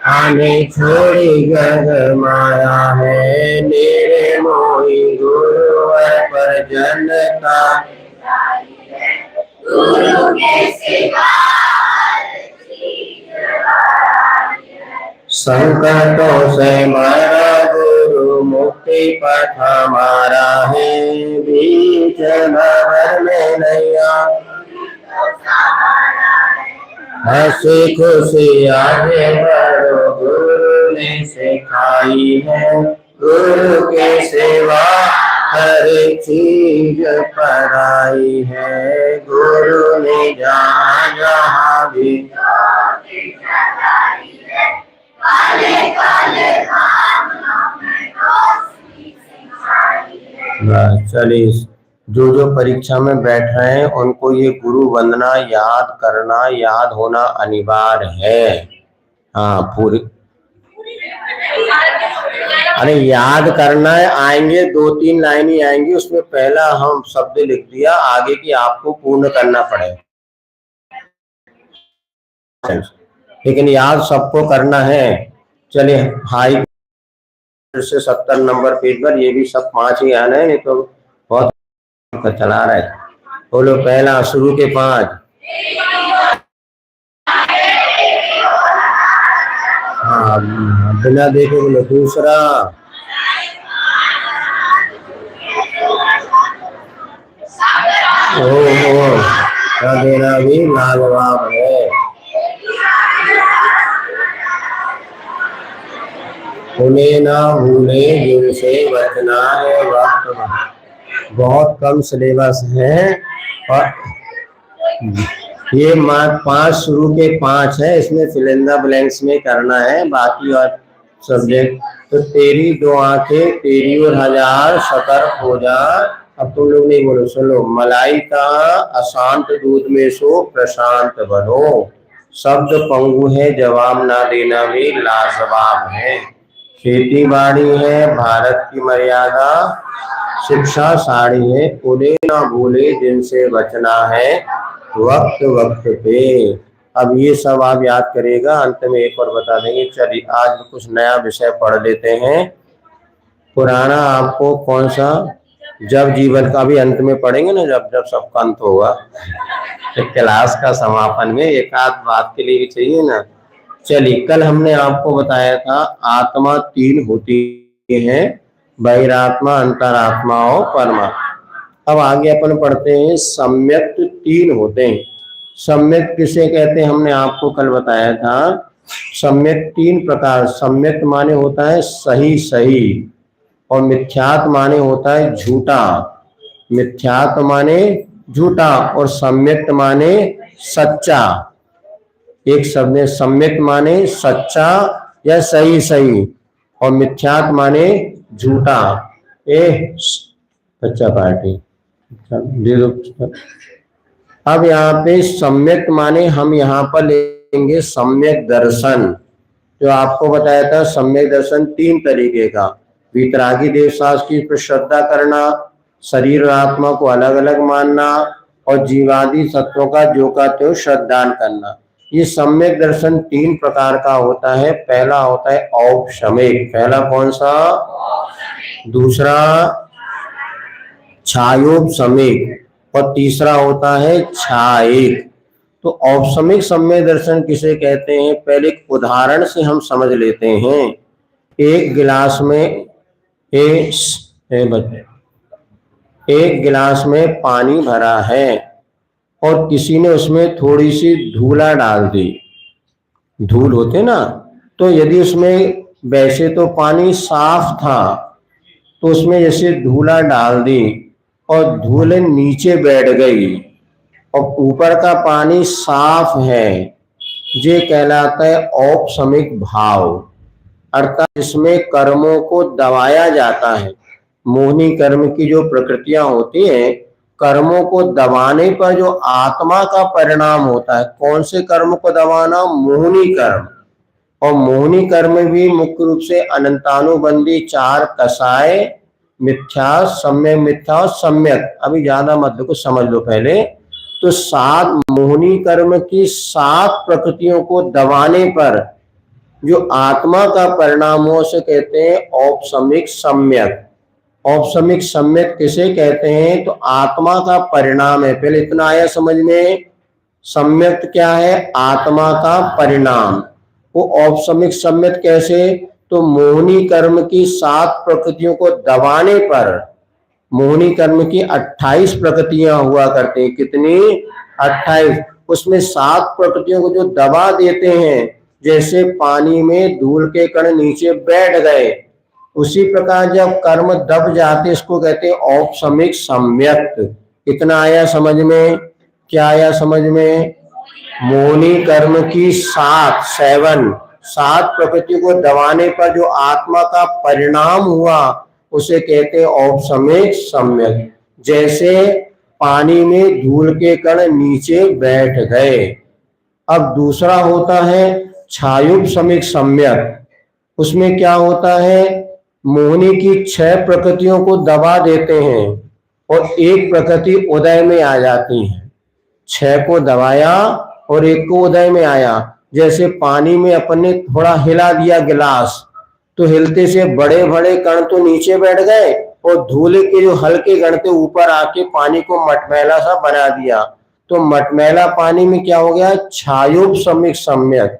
आने छोड़ी गग माया है। मेरे मोही गुरुवर पर जनता, गुरु के सिवा संकटों से मारा गुरु मुक्ति पथ हमारा है। बीच भंवर में नैया हंसी खुशी आगे बढ़ो, गुरु ने सिखाई है। गुरु के सिवा हर चीज पराई है। गुरु ने जहाँ जहाँ भी चलिए, जो जो परीक्षा में बैठ रहे हैं उनको ये गुरु वंदना याद करना, याद होना अनिवार्य है। हाँ पूरी, अरे याद करना है। आएंगे 2-3 लाइन ही आएंगी, उसमें पहला हम शब्द लिख दिया, आगे की आपको पूर्ण करना पड़ेगा, लेकिन याद सबको करना है। चलिए, हाई से 70 नंबर पेज पर ये भी सब 5 ही आना है, नहीं तो बहुत चला रहा है। बोलो पहला, शुरू के 5। हाँ, बिना देखे बोलो दूसरा। ओ देना भी लाजवाब है। भूले ना भूले जिनसे बचना है वक्त। बहुत कम सिलेबस है और ये मार्क 5 शुरू के 5 है, इसमें फिल इन द ब्लैंक्स में करना है, बाकी और सब्जेक्ट। तो तेरी दो आंखें तेरी और हजार सतर्क हो जा। अब तुम लोग नहीं बोलो, सुनो। मलाई का अशांत दूध में सो प्रशांत बनो। शब्द पंगु है, जवाब ना देना भी लाजवाब है। खेती बाड़ी है, भारत की मर्यादा। शिक्षा साड़ी है, उन्हें ना भूले जिनसे बचना है वक्त वक्त पे। अब ये सब आप याद करिएगा, अंत में एक और बता देंगे। चलिए आज कुछ नया विषय पढ़ लेते हैं। पुराना आपको कौन सा, जब जीवन का भी अंत में पढ़ेंगे ना, जब जब सबका अंत होगा तो क्लास का समापन में एक आध बात के लिए भी चाहिए ना। चलिए कल हमने आपको बताया था आत्मा तीन होती है, बहिरात्मा, अंतरात्मा और परमात्मा। अब आगे अपन पढ़ते हैं सम्यक तीन होते हैं। सम्यक किसे कहते हैं हमने आपको कल बताया था। सम्यक तीन प्रकार, सम्यक माने होता है सही सही, और मिथ्यात माने होता है झूठा। मिथ्यात माने झूठा और सम्यक माने सच्चा। एक शब्द है सम्यक माने सच्चा या सही सही, और मिथ्यात माने झूठा। बच्चा पार्टी दे दो। अब यहाँ पे सम्यक माने हम यहाँ पर लेंगे सम्यक दर्शन। जो आपको बताया था सम्यक दर्शन तीन तरीके का, वितरागी देव शास्त्री पर श्रद्धा करना, शरीर और आत्मा को अलग अलग मानना, और जीवादि सत्वों का जो का त्यों श्रद्धान करना। ये सम्यक दर्शन तीन प्रकार का होता है। पहला होता है औपशमिक, पहला कौन सा, दूसरा छायोपशमिक, और तीसरा होता है छायिक। तो औपशमिक सम्यक दर्शन किसे कहते हैं, पहले एक उदाहरण से हम समझ लेते हैं। एक गिलास में एक गिलास में पानी भरा है और किसी ने उसमें थोड़ी सी धूला डाल दी, धूल होते ना, तो यदि उसमें वैसे तो पानी साफ था, तो उसमें जैसे धूला डाल दी और धूल नीचे बैठ गई और ऊपर का पानी साफ है, ये कहलाता है औपशमिक भाव। अर्थात इसमें कर्मों को दबाया जाता है। मोहिनी कर्म की जो प्रकृतियां होती हैं, कर्मों को दबाने पर जो आत्मा का परिणाम होता है, कौन से कर्म को दबाना, मोहिनी कर्म। और मोहिनी कर्म भी मुख्य रूप से अनंतानुबंधी चार कसाय, मिथ्या, सम्यक मिथ्या और सम्यक। अभी ज्यादा मत देखो, समझ लो पहले। तो सात मोहिनी कर्म की सात प्रकृतियों को दबाने पर जो आत्मा का परिणाम हो उसे कहते हैं औपशमिक सम्यक। औपशमिक सम्यक किसे कहते हैं, तो आत्मा का परिणाम है। पहले इतना आया समझ में, सम्यक क्या है, आत्मा का परिणाम। वो औपशमिक सम्यक कैसे, तो मोहिनी कर्म की सात प्रकृतियों को दबाने पर, मोहिनी कर्म की 28 प्रकृतियां हुआ करती हैं। कितनी, 28। उसमें सात प्रकृतियों को जो दबा देते हैं, जैसे पानी में धूल के कण नीचे बैठ गए, उसी प्रकार जब कर्म दब जाते इसको कहते हैं औपशमिक सम्यक। इतना आया समझ में, क्या आया समझ में, मोहिनी कर्म की सात प्रकृति को दबाने पर जो आत्मा का परिणाम हुआ उसे कहते हैं औपशमिक सम्यक। जैसे पानी में धूल के कण नीचे बैठ गए। अब दूसरा होता है छायोपशमिक सम्यक। उसमें क्या होता है, मोहिनी की 6 प्रकृतियों को दबा देते हैं और एक प्रकृति उदय में आ जाती है। 6 को दबाया और एक को उदय में आया। जैसे पानी में अपन ने थोड़ा हिला दिया गिलास, तो हिलते से बड़े बड़े कण तो नीचे बैठ गए और धूल के जो हल्के कण थे ऊपर आके पानी को मटमैला सा बना दिया। तो मटमैला पानी में क्या हो गया, छायोपशमिक सम्यक,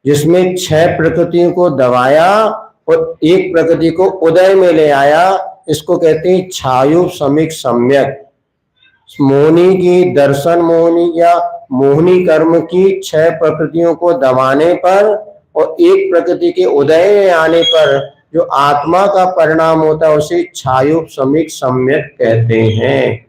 जिसमें 6 प्रकृतियों को दबाया और एक प्रकृति को उदय में ले आया। इसको कहते हैं छायोपशमिक सम्यक। मोहिनी की दर्शन मोहिनी या मोहिनी कर्म की 6 प्रकृतियों को दबाने पर और एक प्रकृति के उदय में आने पर जो आत्मा का परिणाम होता है उसे छायोपशमिक सम्यक कहते हैं।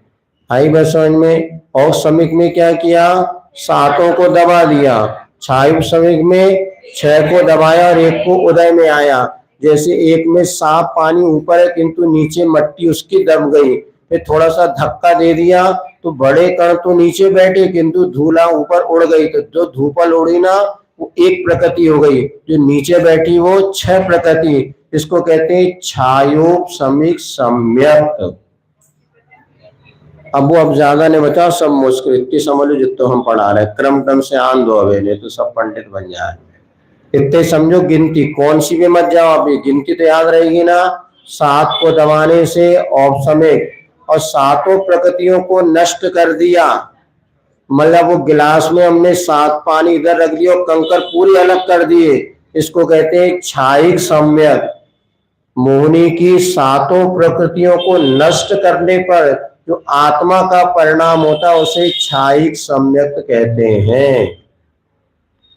आई बस समझ में। और समिक में क्या किया, सातों को दबा दिया। छायोपशमिक में 6 को दबाया और एक को उदय में आया। जैसे एक में साफ पानी ऊपर है किंतु नीचे मट्टी उसकी दब गई, फिर थोड़ा सा धक्का दे दिया तो बड़े कण तो नीचे बैठे किंतु धूला ऊपर उड़ गई। तो जो धूपल उड़ी ना वो एक प्रकृति हो गई, जो नीचे बैठी वो 6 प्रकृति। इसको कहते हैं छायोपशमिक सम्यक। अब ज्यादा नहीं बचा, सब मुश्किल इतनी समझ लो जितने हम पढ़ा रहे, क्रम से आन दो अवे नहीं तो सब पंडित बन जाए। इतने समझो, गिनती कौन सी भी मत जाओ, अभी गिनती तो याद रहेगी ना। 7 को दबाने से औप समेत और सातों प्रकृतियों को नष्ट कर दिया। मतलब वो गिलास में हमने 7 पानी इधर रख दिया और कंकर पूरी अलग कर दिए, इसको कहते हैं क्षायिक सम्यक। मोहिनी की सातों प्रकृतियों को नष्ट करने पर जो आत्मा का परिणाम होता है उसे क्षायिक सम्यक कहते हैं।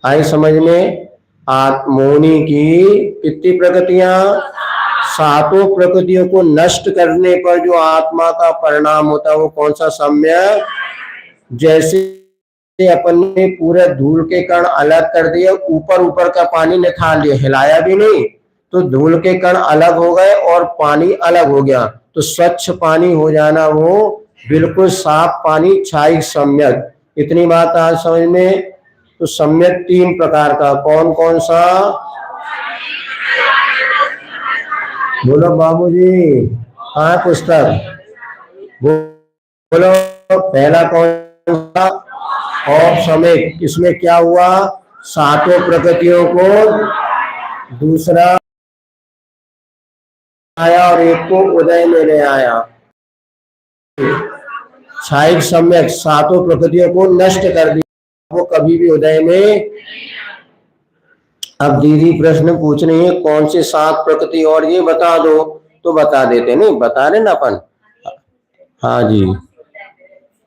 आई समझ में? मोहिनी की कितनी प्रकृतियां? सातों प्रकृतियों को नष्ट करने पर जो आत्मा का परिणाम होता है वो कौन सा सम्यक? जैसे अपन ने पूरे धूल के कण अलग कर दिए, ऊपर ऊपर का पानी निकाल लिया, हिलाया भी नहीं, तो धूल के कण अलग हो गए और पानी अलग हो गया, तो स्वच्छ पानी हो जाना वो बिल्कुल साफ पानी, क्षायिक सम्यक। इतनी बात आज समझ में? तो सम्यक 3 प्रकार का, कौन कौन सा? बोलो बाबूजी, कहाँ पुस्तक? बोलो, पहला कौन सा? और समेत। इसमें क्या हुआ? सातों प्रकृतियों को दूसरा आया और एक को उदय में ले आया। क्षायिक सम्यक सातों प्रकृतियों को नष्ट कर दिया, वो कभी भी उदय में। अब दीदी प्रश्न पूछ रही है कौन से 7 प्रकृति और ये बता दो, तो बता देते, नहीं बता रहे ना अपन। हाँ जी,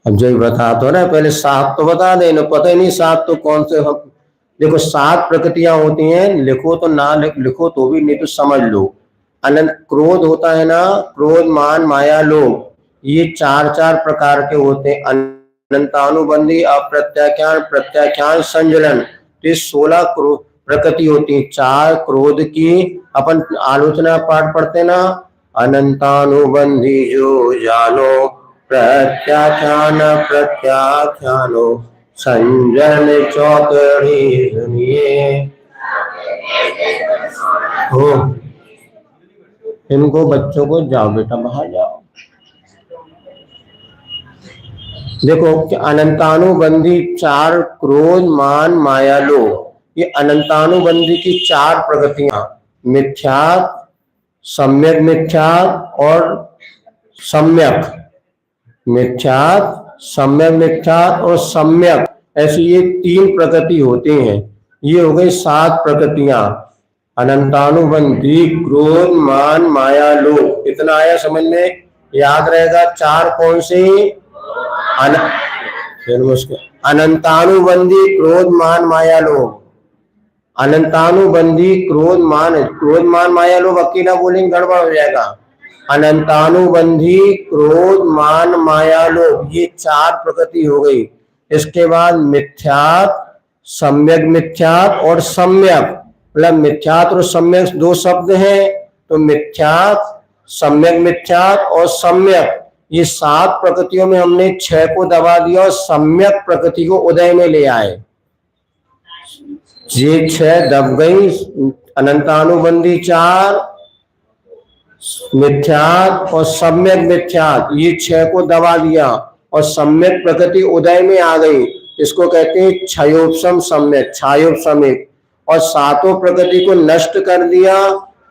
अब जो बता तो ना, पहले 7 तो बता देना, पता ही नहीं 7 तो कौन से। हम देखो 7 प्रकृतियां होती हैं, लिखो तो ना लिखो तो भी, नहीं तो समझ लो। अनंत क्रोध होता है ना, क्रोध मान माया लोभ, ये 4 प्रकार के होते हैं। अनंतानुबंधी, अप्रत्याख्यान, प्रत्याख्यान, संजलन, तो 16 प्रकृति होती है। 4 क्रोध की अपन आलोचना पाठ पढ़ते ना, अनंतानुबंधी जो जानो, प्रत्याख्यान प्रत्याख्यानो, संजन चौकड़ी सुनिए हो। इनको बच्चों को जाओ बेटा बाहर जाओ। देखो कि अनंतानुबंधी 4 क्रोध मान माया लोभ, ये अनंतानुबंधी की 4 प्रकृतियां, मिथ्यात्, सम्यक मिथ्यात् और सम्यक मिथ्यात्, सम्यक मिथ्यात् और सम्यक, ऐसी ये 3 प्रकृति होती हैं। ये हो गई 7 प्रकृतियां, अनंतानुबंधी, क्रोध मान माया लोभ। इतना आया समझ में? याद रहेगा 4 कौन सी? अनंतानुबंधी, क्रोध मान माया लोभ। अनंतानुबंधी क्रोध मान माया लोभ अकेला बोलेंगे गड़बड़ हो जाएगा। अनंतानुबंधी, क्रोध मान माया लोभ, ये 4 प्रकृति हो गई। इसके बाद मिथ्यात्, सम्यक मिथ्यात् और सम्यक, मतलब मिथ्यात् और सम्यक 2 शब्द हैं, तो मिथ्यात्, सम्यक मिथ्यात् और सम्यक, ये 7 प्रकृतियों में हमने 6 को दबा दिया और सम्यक प्रकृति को उदय में ले आए। ये 6 दब गई। अनंतानुबंधी 4, मिथ्यात् और सम्यक मिथ्यात्, ये 6 को दबा दिया और सम्यक प्रकृति उदय में आ गई, इसको कहते हैं क्षयोपशम सम्यक, क्षयोपशमिक। और 7 प्रकृति को नष्ट कर दिया,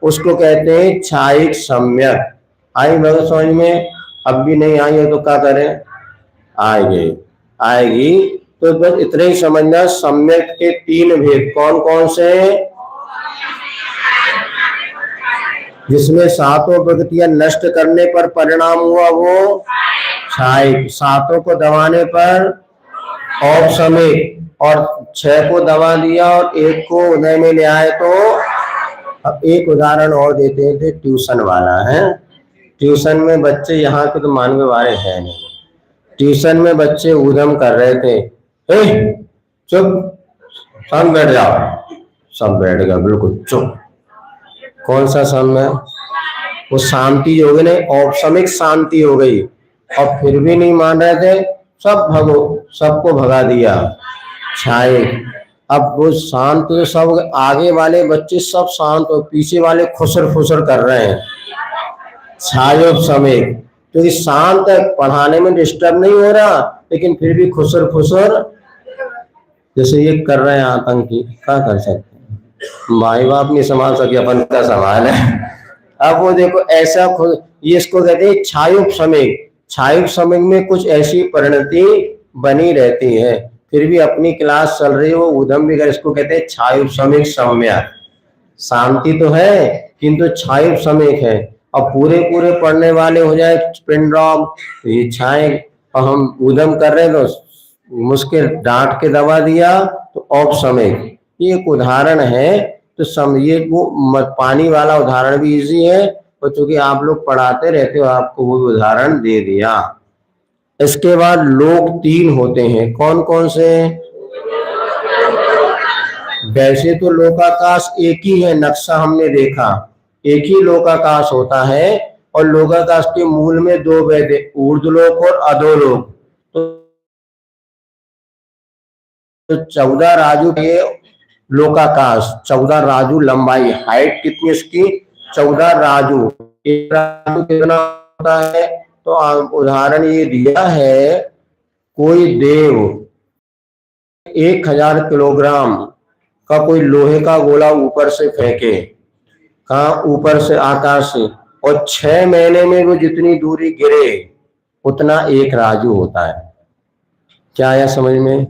उसको कहते हैं क्षायिक सम्यक। आई भगत समझ में? अब भी नहीं आई है तो क्या करें? आएगी। तो बस इतना ही समझना, सम्यक के 3 भेद कौन कौन से? जिसमें 7 प्रकृतियां नष्ट करने पर परिणाम हुआ वो क्षायिक, 7 को दबाने पर औपशमिक, और 6 को दबा दिया और 1 को उदय में ले आए तो। अब एक उदाहरण और देते हैं, ट्यूशन वाला है। ट्यूशन में बच्चे, यहाँ के तो मानवे वाले हैं नहीं, ट्यूशन में बच्चे उधम कर रहे थे, चुप, सब बैठ जाओ। सब बैठ गया बिल्कुल चुप। कौन सा समय? वो शांति हो गई, नहीं औपशमिक शांति हो गई, और फिर भी नहीं मान रहे थे, सबको भगा दिया, क्षायिक। अब वो शांत, तो सब आगे वाले बच्चे सब शांत और पीछे वाले खुसर फुसर कर रहे हैं, क्षायोपशमिक। क्योंकि शांत है, पढ़ाने में डिस्टर्ब नहीं हो रहा, लेकिन फिर भी खुसर खुसर जैसे ये कर रहे हैं आतंकी, क्या कर सकते हैं, माई बाप नहीं संभाल सके, अपन का सवाल है। अब वो देखो ऐसा खुद, ये इसको कहते हैं छायुक समय। छायुक समय में कुछ ऐसी परिणति बनी रहती है, फिर भी अपनी क्लास चल रही है, वो उधम भी कर, इसको कहते हैं छायुक समय सम्या। शांति तो है किंतु छायुक समय है। अब पूरे पूरे पढ़ने वाले हो जाए पिन ड्रॉप, ये छाए, और हम उधम कर रहे हैं तो मुश्किल डांट के दबा दिया तो ऑफ समय। ये एक उदाहरण है, तो समझिए वो पानी वाला उदाहरण भी इजी है, और चूंकि आप लोग पढ़ाते रहते हो आपको वो उदाहरण दे दिया। इसके बाद लोक तीन होते हैं, कौन कौन से? वैसे तो लोकाकाश एक ही है, नक्शा हमने देखा, एक ही लोकाकाश होता है, और लोकाकाश के मूल में दो वेद, ऊर्ध्वलोक और अधोलोक। तो 14 राजू के लोकाकाश, 14 राजू लंबाई, हाइट कितनी इसकी? 14 राजू। एक राजू कितना होता है? तो उदाहरण ये दिया है, कोई देव 1000 किलोग्राम का कोई लोहे का गोला ऊपर से फेंके, कहाँ? ऊपर से, आकाश से, और 6 महीने में वो जितनी दूरी गिरे उतना एक राजू होता है। क्या आया समझ में?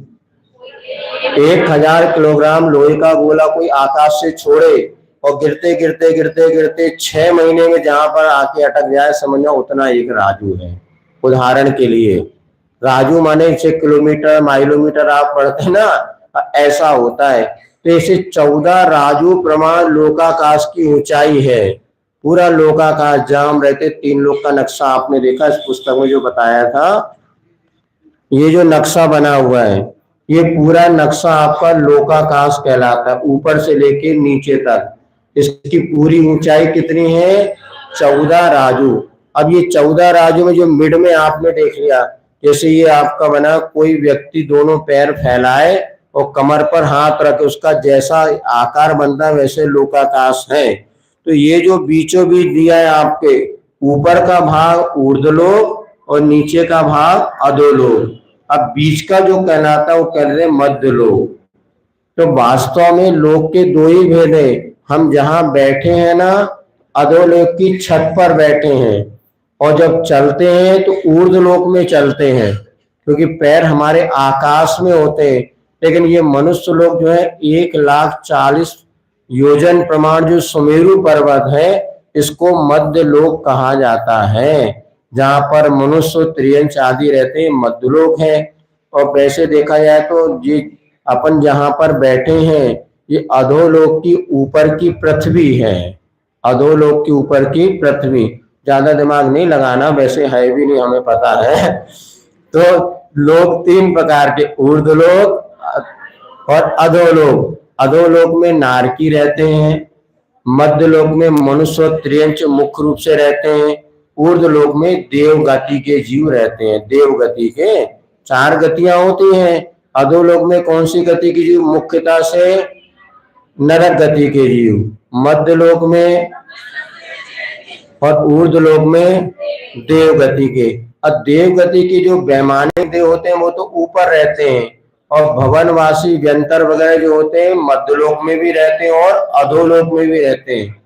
1000 किलोग्राम लोहे का गोला कोई आकाश से छोड़े और गिरते गिरते गिरते गिरते 6 महीने में जहां पर आके अटक जाए, समझना उतना एक राजू है। उदाहरण के लिए राजू माने 6 किलोमीटर माइलोमीटर आप पढ़ते ना, ऐसा होता है। तो ऐसे 14 राजू प्रमाण लोकाकाश की ऊंचाई है। पूरा लोकाकाश जाम रहते, 3 लोक का नक्शा आपने देखा इस पुस्तक में जो बताया था, ये जो नक्शा बना हुआ है, ये पूरा नक्शा आपका लोकाकाश कहलाता है, ऊपर से लेके नीचे तक। इसकी पूरी ऊंचाई कितनी है? 14 राजू। अब ये 14 राजू में जो मिड में आपने देख लिया, जैसे ये आपका बना, कोई व्यक्ति दोनों पैर फैलाए और कमर पर हाथ रखे, उसका जैसा आकार बनता है वैसे लोकाकाश है। तो ये जो बीचों बीच दिया है आपके, ऊपर का भाग ऊर्ध्वलोक और नीचे का भाग अधोलोक। अब बीच का जो कहलाता है वो कह रहे मध्य लोक। तो वास्तव में लोक के दो ही भेद है, हम जहां बैठे हैं ना, अधोलोक की छत पर बैठे हैं, और जब चलते हैं तो ऊर्ध्वलोक में चलते हैं, क्योंकि पैर हमारे आकाश में होते हैं। लेकिन ये मनुष्य लोग जो है 1,40,000 योजन प्रमाण जो सुमेरु पर्वत है, इसको मध्य लोक कहा जाता है, जहां पर मनुष्य त्रियंश आदि रहते हैं, मध्यलोक है। और वैसे देखा जाए तो ये अपन जहां पर बैठे हैं, ये अधोलोक की ऊपर की पृथ्वी है, अधोलोक की ऊपर की पृथ्वी। ज्यादा दिमाग नहीं लगाना, वैसे है भी नहीं, हमें पता है। तो लोक 3 प्रकार के, ऊर्ध्वलोक और अधोलोक। अधोलोक में नारकी रहते हैं, मध्य लोक में मनुष्य त्रियंश मुख्य रूप से रहते हैं, ऊर्ध्व लोक में देव गति के जीव रहते हैं। देव गति के 4 गतियां होती हैं। अधोलोक में कौन सी गति के जीव? मुख्यतः से नरक गति के जीव, मध्य लोक में और ऊर्ध्व लोक में देव गति के। अब देव गति के जो वैमानिक देव होते हैं वो तो ऊपर रहते हैं, और भवनवासी व्यंतर वगैरह जो होते हैं मध्यलोक में भी रहते हैं और अधोलोक में भी रहते हैं।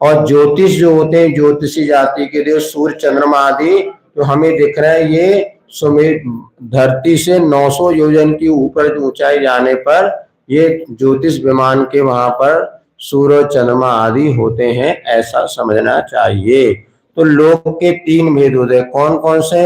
और ज्योतिष जो होते हैं, ज्योतिषी जाति के देव सूर्य चंद्रमा आदि जो हमें दिख रहा है, ये सुमेर धरती से 900 योजन की ऊपर ऊंचाई जाने पर ये ज्योतिष विमान के वहां पर सूर्य चंद्रमा आदि होते हैं, ऐसा समझना चाहिए। तो लोक के 3 भेद होते हैं, कौन कौन से?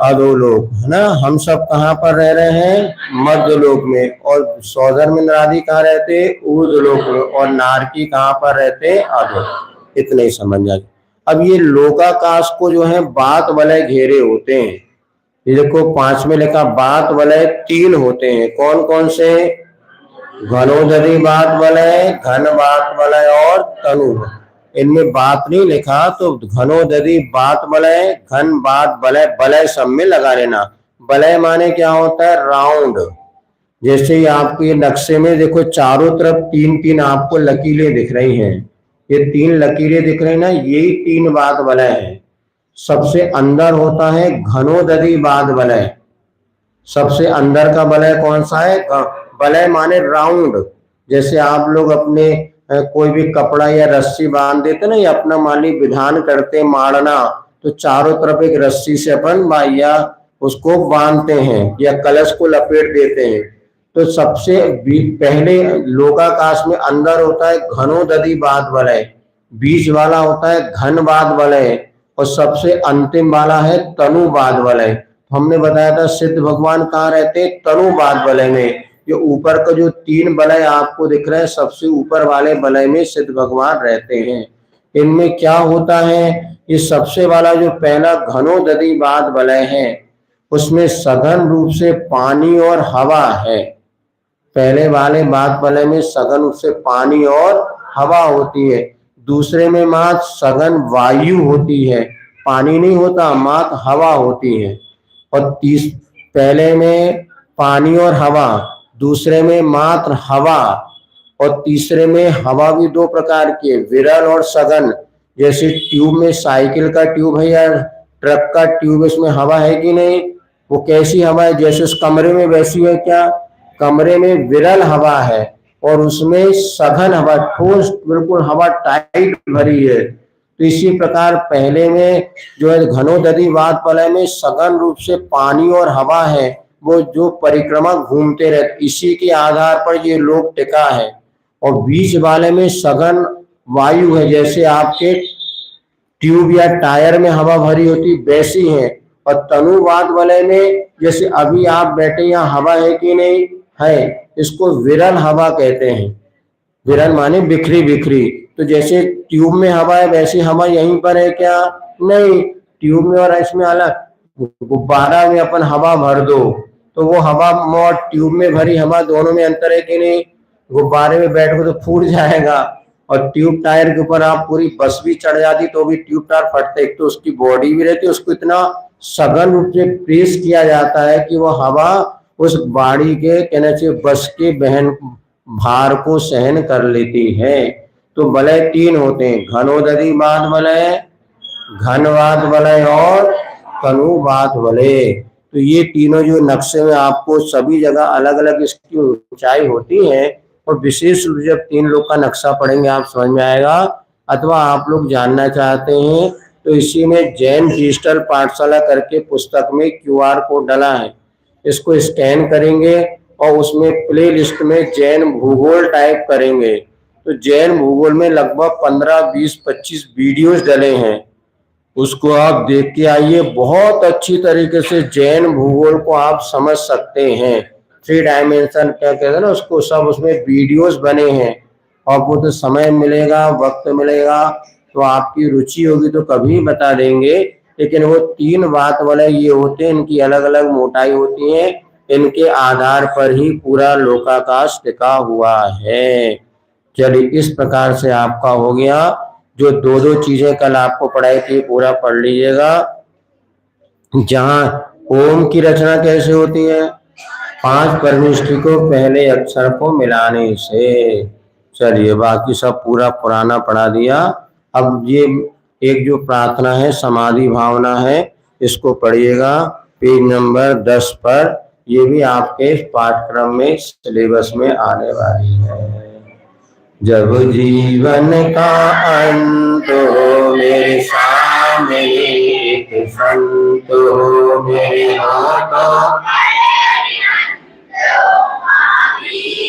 अधोलोक है ना। हम सब कहाँ पर रह रहे हैं? मध्य लोक में। और सौधर में नारी कहाँ रहते? ऊर्ध्वलोक में। और नारकी कहाँ पर रहते? अधोलोक। इतने ही समझ जाए। अब ये लोकाकाश को जो है बात वलय घेरे होते हैं। ये देखो 5 में लिखा बात वलय 3 होते हैं, कौन कौन से? घनोदरी बात वलय, घन बात वलय और तनु। इनमें बात नहीं लिखा तो घनोदरी बात वलय, घन बात वलय, वलय सब में लगा लेना। वलय माने क्या होता है? राउंड। जैसे ही आपको ये नक्शे में देखो चारों तरफ 3-3 आपको लकीरें दिख रही हैं, ये 3 लकीरें दिख रही ना, यही 3 बाद वलय है। सबसे अंदर होता है घनोदधि बाद वलय। सबसे अंदर का वलय कौन सा है? वलय माने राउंड। जैसे आप लोग अपने कोई भी कपड़ा या रस्सी बांध देते ना, या अपना मान ली विधान करते मारना, तो चारों तरफ एक रस्सी से अपन या उसको बांधते हैं या कलश को लपेट देते हैं। तो सबसे पहले लोकाकाश में अंदर होता है घनोदधि बाद वलय, बीच वाला होता है घन बाद वलय, और सबसे अंतिम वाला है तनु बाद वलय। हमने बताया था सिद्ध भगवान कहाँ रहते हैं? तनु बाद वलय में। जो ऊपर का जो 3 वलय आपको दिख रहे हैं, सबसे ऊपर वाले वलय में सिद्ध भगवान रहते हैं। इनमें क्या होता है? ये सबसे वाला जो पहला घनोदधि बाद वलय है, उसमें सघन रूप से पानी और हवा है। पहले वाले बाद वलय में सघन रूप से पानी और हवा होती है। दूसरे में मात्र सघन वायु होती है, पानी नहीं होता, मात्र हवा होती है। और पहले में पानी और हवा, दूसरे में मात्र हवा, और तीसरे में हवा भी 2 प्रकार की है, विरल और सघन। जैसे ट्यूब में, साइकिल का ट्यूब है या ट्रक का ट्यूब, इसमें हवा है कि नहीं? वो कैसी हवा है? जैसे उस कमरे में वैसी है क्या? कमरे में विरल हवा है और उसमें सघन हवा, ठोस बिल्कुल हवा टाइट भरी है। तो इसी प्रकार पहले में जो है घनोदधि बाद वलय में सघन रूप से पानी और हवा है, वो जो परिक्रमा घूमते रहते, इसी के आधार पर ये लोक टिका है। और बीच वाले में सघन वायु है, जैसे आपके ट्यूब या टायर में हवा भरी होती वैसी है। और तनुवाद वलय में जैसे अभी आप बैठे, यहाँ हवा है कि नहीं है, इसको विरल हवा कहते हैं। विरल माने बिखरी बिखरी। तो जैसे ट्यूब में हवा है वैसी हवा यहीं पर है क्या? नहीं, ट्यूब में और इसमें अलग। गुब्बारा में अपन हवा भर दो तो वो हवा और ट्यूब में भरी हवा दोनों में अंतर है कि नहीं? गुब्बारे में बैठो तो फूट जाएगा, और ट्यूब टायर के ऊपर आप पूरी बस भी चढ़ जाती तो भी ट्यूब टायर फटते। एक तो उसकी बॉडी भी रहती है, उसको इतना सघन रूप से प्रेस किया जाता है कि वो हवा उस गाड़ी के, कहना चाहिए बस के बहन भार को सहन कर लेती है। तो वलय 3 होते हैं, घनोदधि बाद वलय, घनवाद वलय और तनुवाद वलय। तो ये तीनों जो नक्शे में आपको सभी जगह अलग अलग इसकी ऊंचाई होती है, और विशेष रूप से जब 3 लोग का नक्शा पढ़ेंगे आप समझ में आएगा। अथवा आप लोग जानना चाहते हैं तो इसी में जैन डिजिटल पाठशाला करके पुस्तक में QR कोड डला है, इसको स्कैन करेंगे और उसमें प्ले लिस्ट में जैन भूगोल टाइप करेंगे तो जैन भूगोल में लगभग 15, 20, 25 वीडियोस डले हैं। उसको आप देख के आइए, बहुत अच्छी तरीके से जैन भूगोल को आप समझ सकते हैं। 3 डायमेंशन क्या कहते हैं ना उसको, सब उसमें वीडियोस बने हैं। आपको तो समय मिलेगा, वक्त मिलेगा तो आपकी रुचि होगी तो कभी बता देंगे। लेकिन वो 3 बात वाले ये होते हैं, इनकी अलग अलग मोटाई होती है, इनके आधार पर ही पूरा लोकाकाश टिका हुआ है। चलिए इस प्रकार से आपका हो गया। जो 2-2 चीजें कल आपको पढ़ाई थी पूरा पढ़ लीजिएगा। जहां ओम की रचना कैसे होती है? 5 परनिष्ठी को पहले अक्षर को मिलाने से। चलिए बाकी सब पूरा पुराना पढ़ा दिया। अब ये एक जो प्रार्थना है समाधि भावना है, इसको पढ़िएगा पेज नंबर 10 पर। ये भी आपके पाठ्यक्रम में सिलेबस में आने वाली है। जब जीवन का अंत हो मेरे सामने एक संत हो मेरे हाथों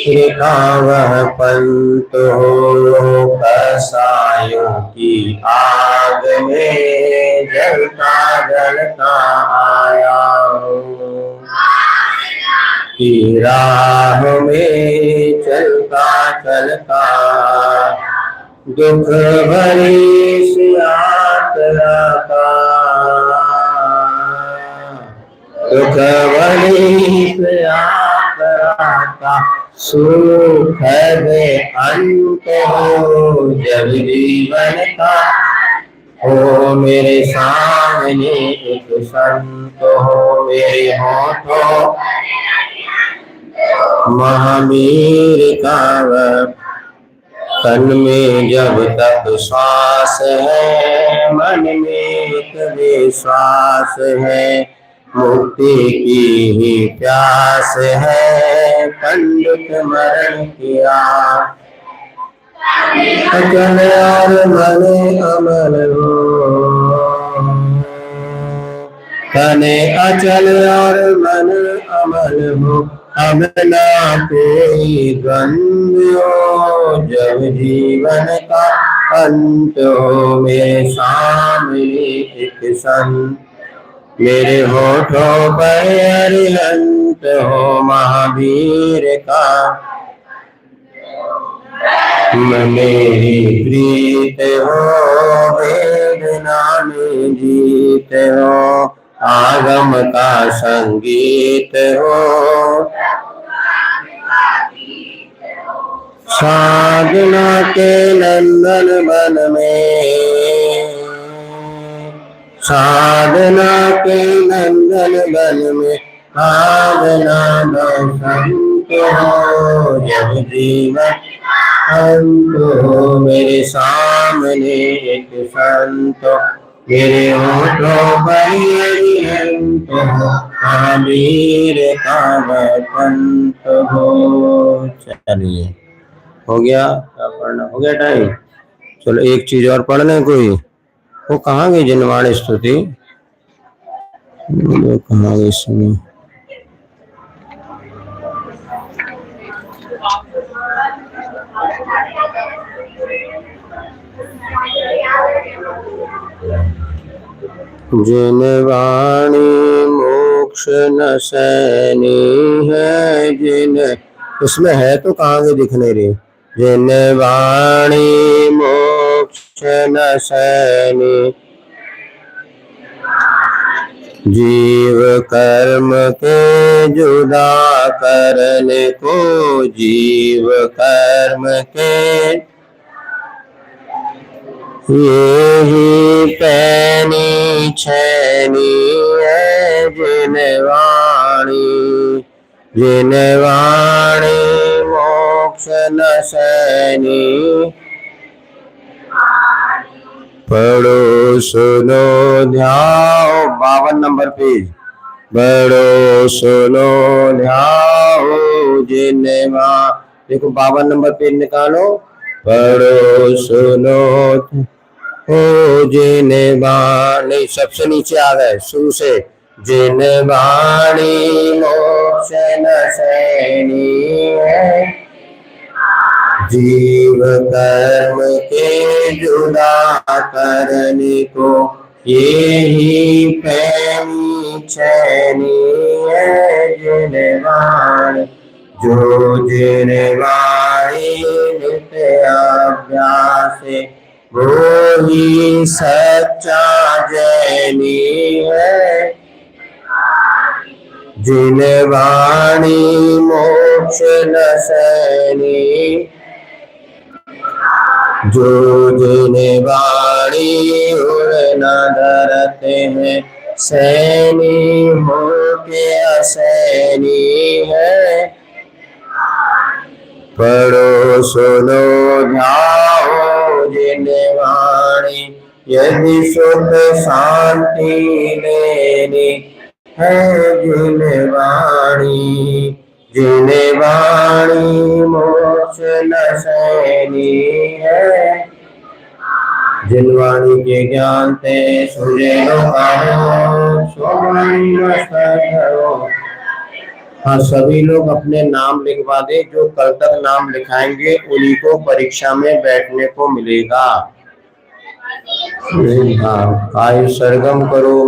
वह पंत हो कसायों की आग में जलता जलता आया की राह में चलता चलता दुख भरी सी यात्रा का, दुख भरी सी यात्रा का सुख दे अंत हो जब जीवन का हो मेरे सामने एक संत हो मेरे होठों महावीर का तन में जब तक श्वास है, मन में एक विश्वास है, मुक्ति की ही प्यास है, पंडित मरण की आस। अचल और मन अमल हो, तने अचल और मन अमल हो, अब ना कोई द्वंद्व हो, जब जीवन का अंत हो, मेरे सामने एक संत, मेरे होठों पर अरिहंत हो, महावीर का मेरी प्रीत हो, वेदना में जीत हो, आगम का संगीत हो, साधना के नंदन वन में, साधना के नंदन वन में, साधना बसंत हो, जब जीवन अंत हो, मेरे सामने एक संत, मेरे होठों पर अरिहंत हो, महावीर का बसंत हो। चलिए, हो गया, क्या पढ़ना हो गया टाइम। चलो एक चीज और पढ़ लें कोई। वो कहाँ गई जिनवाणी स्तुति, कहाँ गई सुनो। जिनवाणी मोक्ष न सैनी है, जिन इसमें है तो कहाँ गई दिख नहीं रही। जिनवाणी मोक्ष न सैनी, जीव कर्म के जुदा करने को, जीव कर्म के ये ही पैनी छैनी है, जिनवाणी, जिनवाणी मोक्ष न सैनी, पढ़ो सुनो ध्याओ, 52 नंबर पेज, पढ़ो सुनो ध्याओ, जिनवा, देखो 52 नंबर पेज निकालो, पढ़ो सुनो हो, जिनवाणी, सबसे नीचे आ गए शुरू से, जिनवाणी मोक्ष न सैनी है, जीव कर्म के जुदा करने को, ये ही पैनी छैनी है, जिनवाणी, जो जिनवाणी नित्य अभ्यास, वो ही सच्चा जैनी है, जिनवाणी मोक्ष न सैनी, जो जिनवाणी उड़ न डरते हैं, सैनी हो के असैनी है, पढ़ो सुनो ध्याओ, जिनवाणी, यदि सुख शांति लेनी है, जिनवाणी, जिनवाणी मोक्ष न सैनी है, जिनवाणी के ज्ञान से सूर्य हाँ, सभी लोग अपने नाम लिखवा दे, जो कल तक नाम लिखाएंगे उन्हीं को परीक्षा में बैठने को मिलेगा। हाँ, आयु सरगम करो।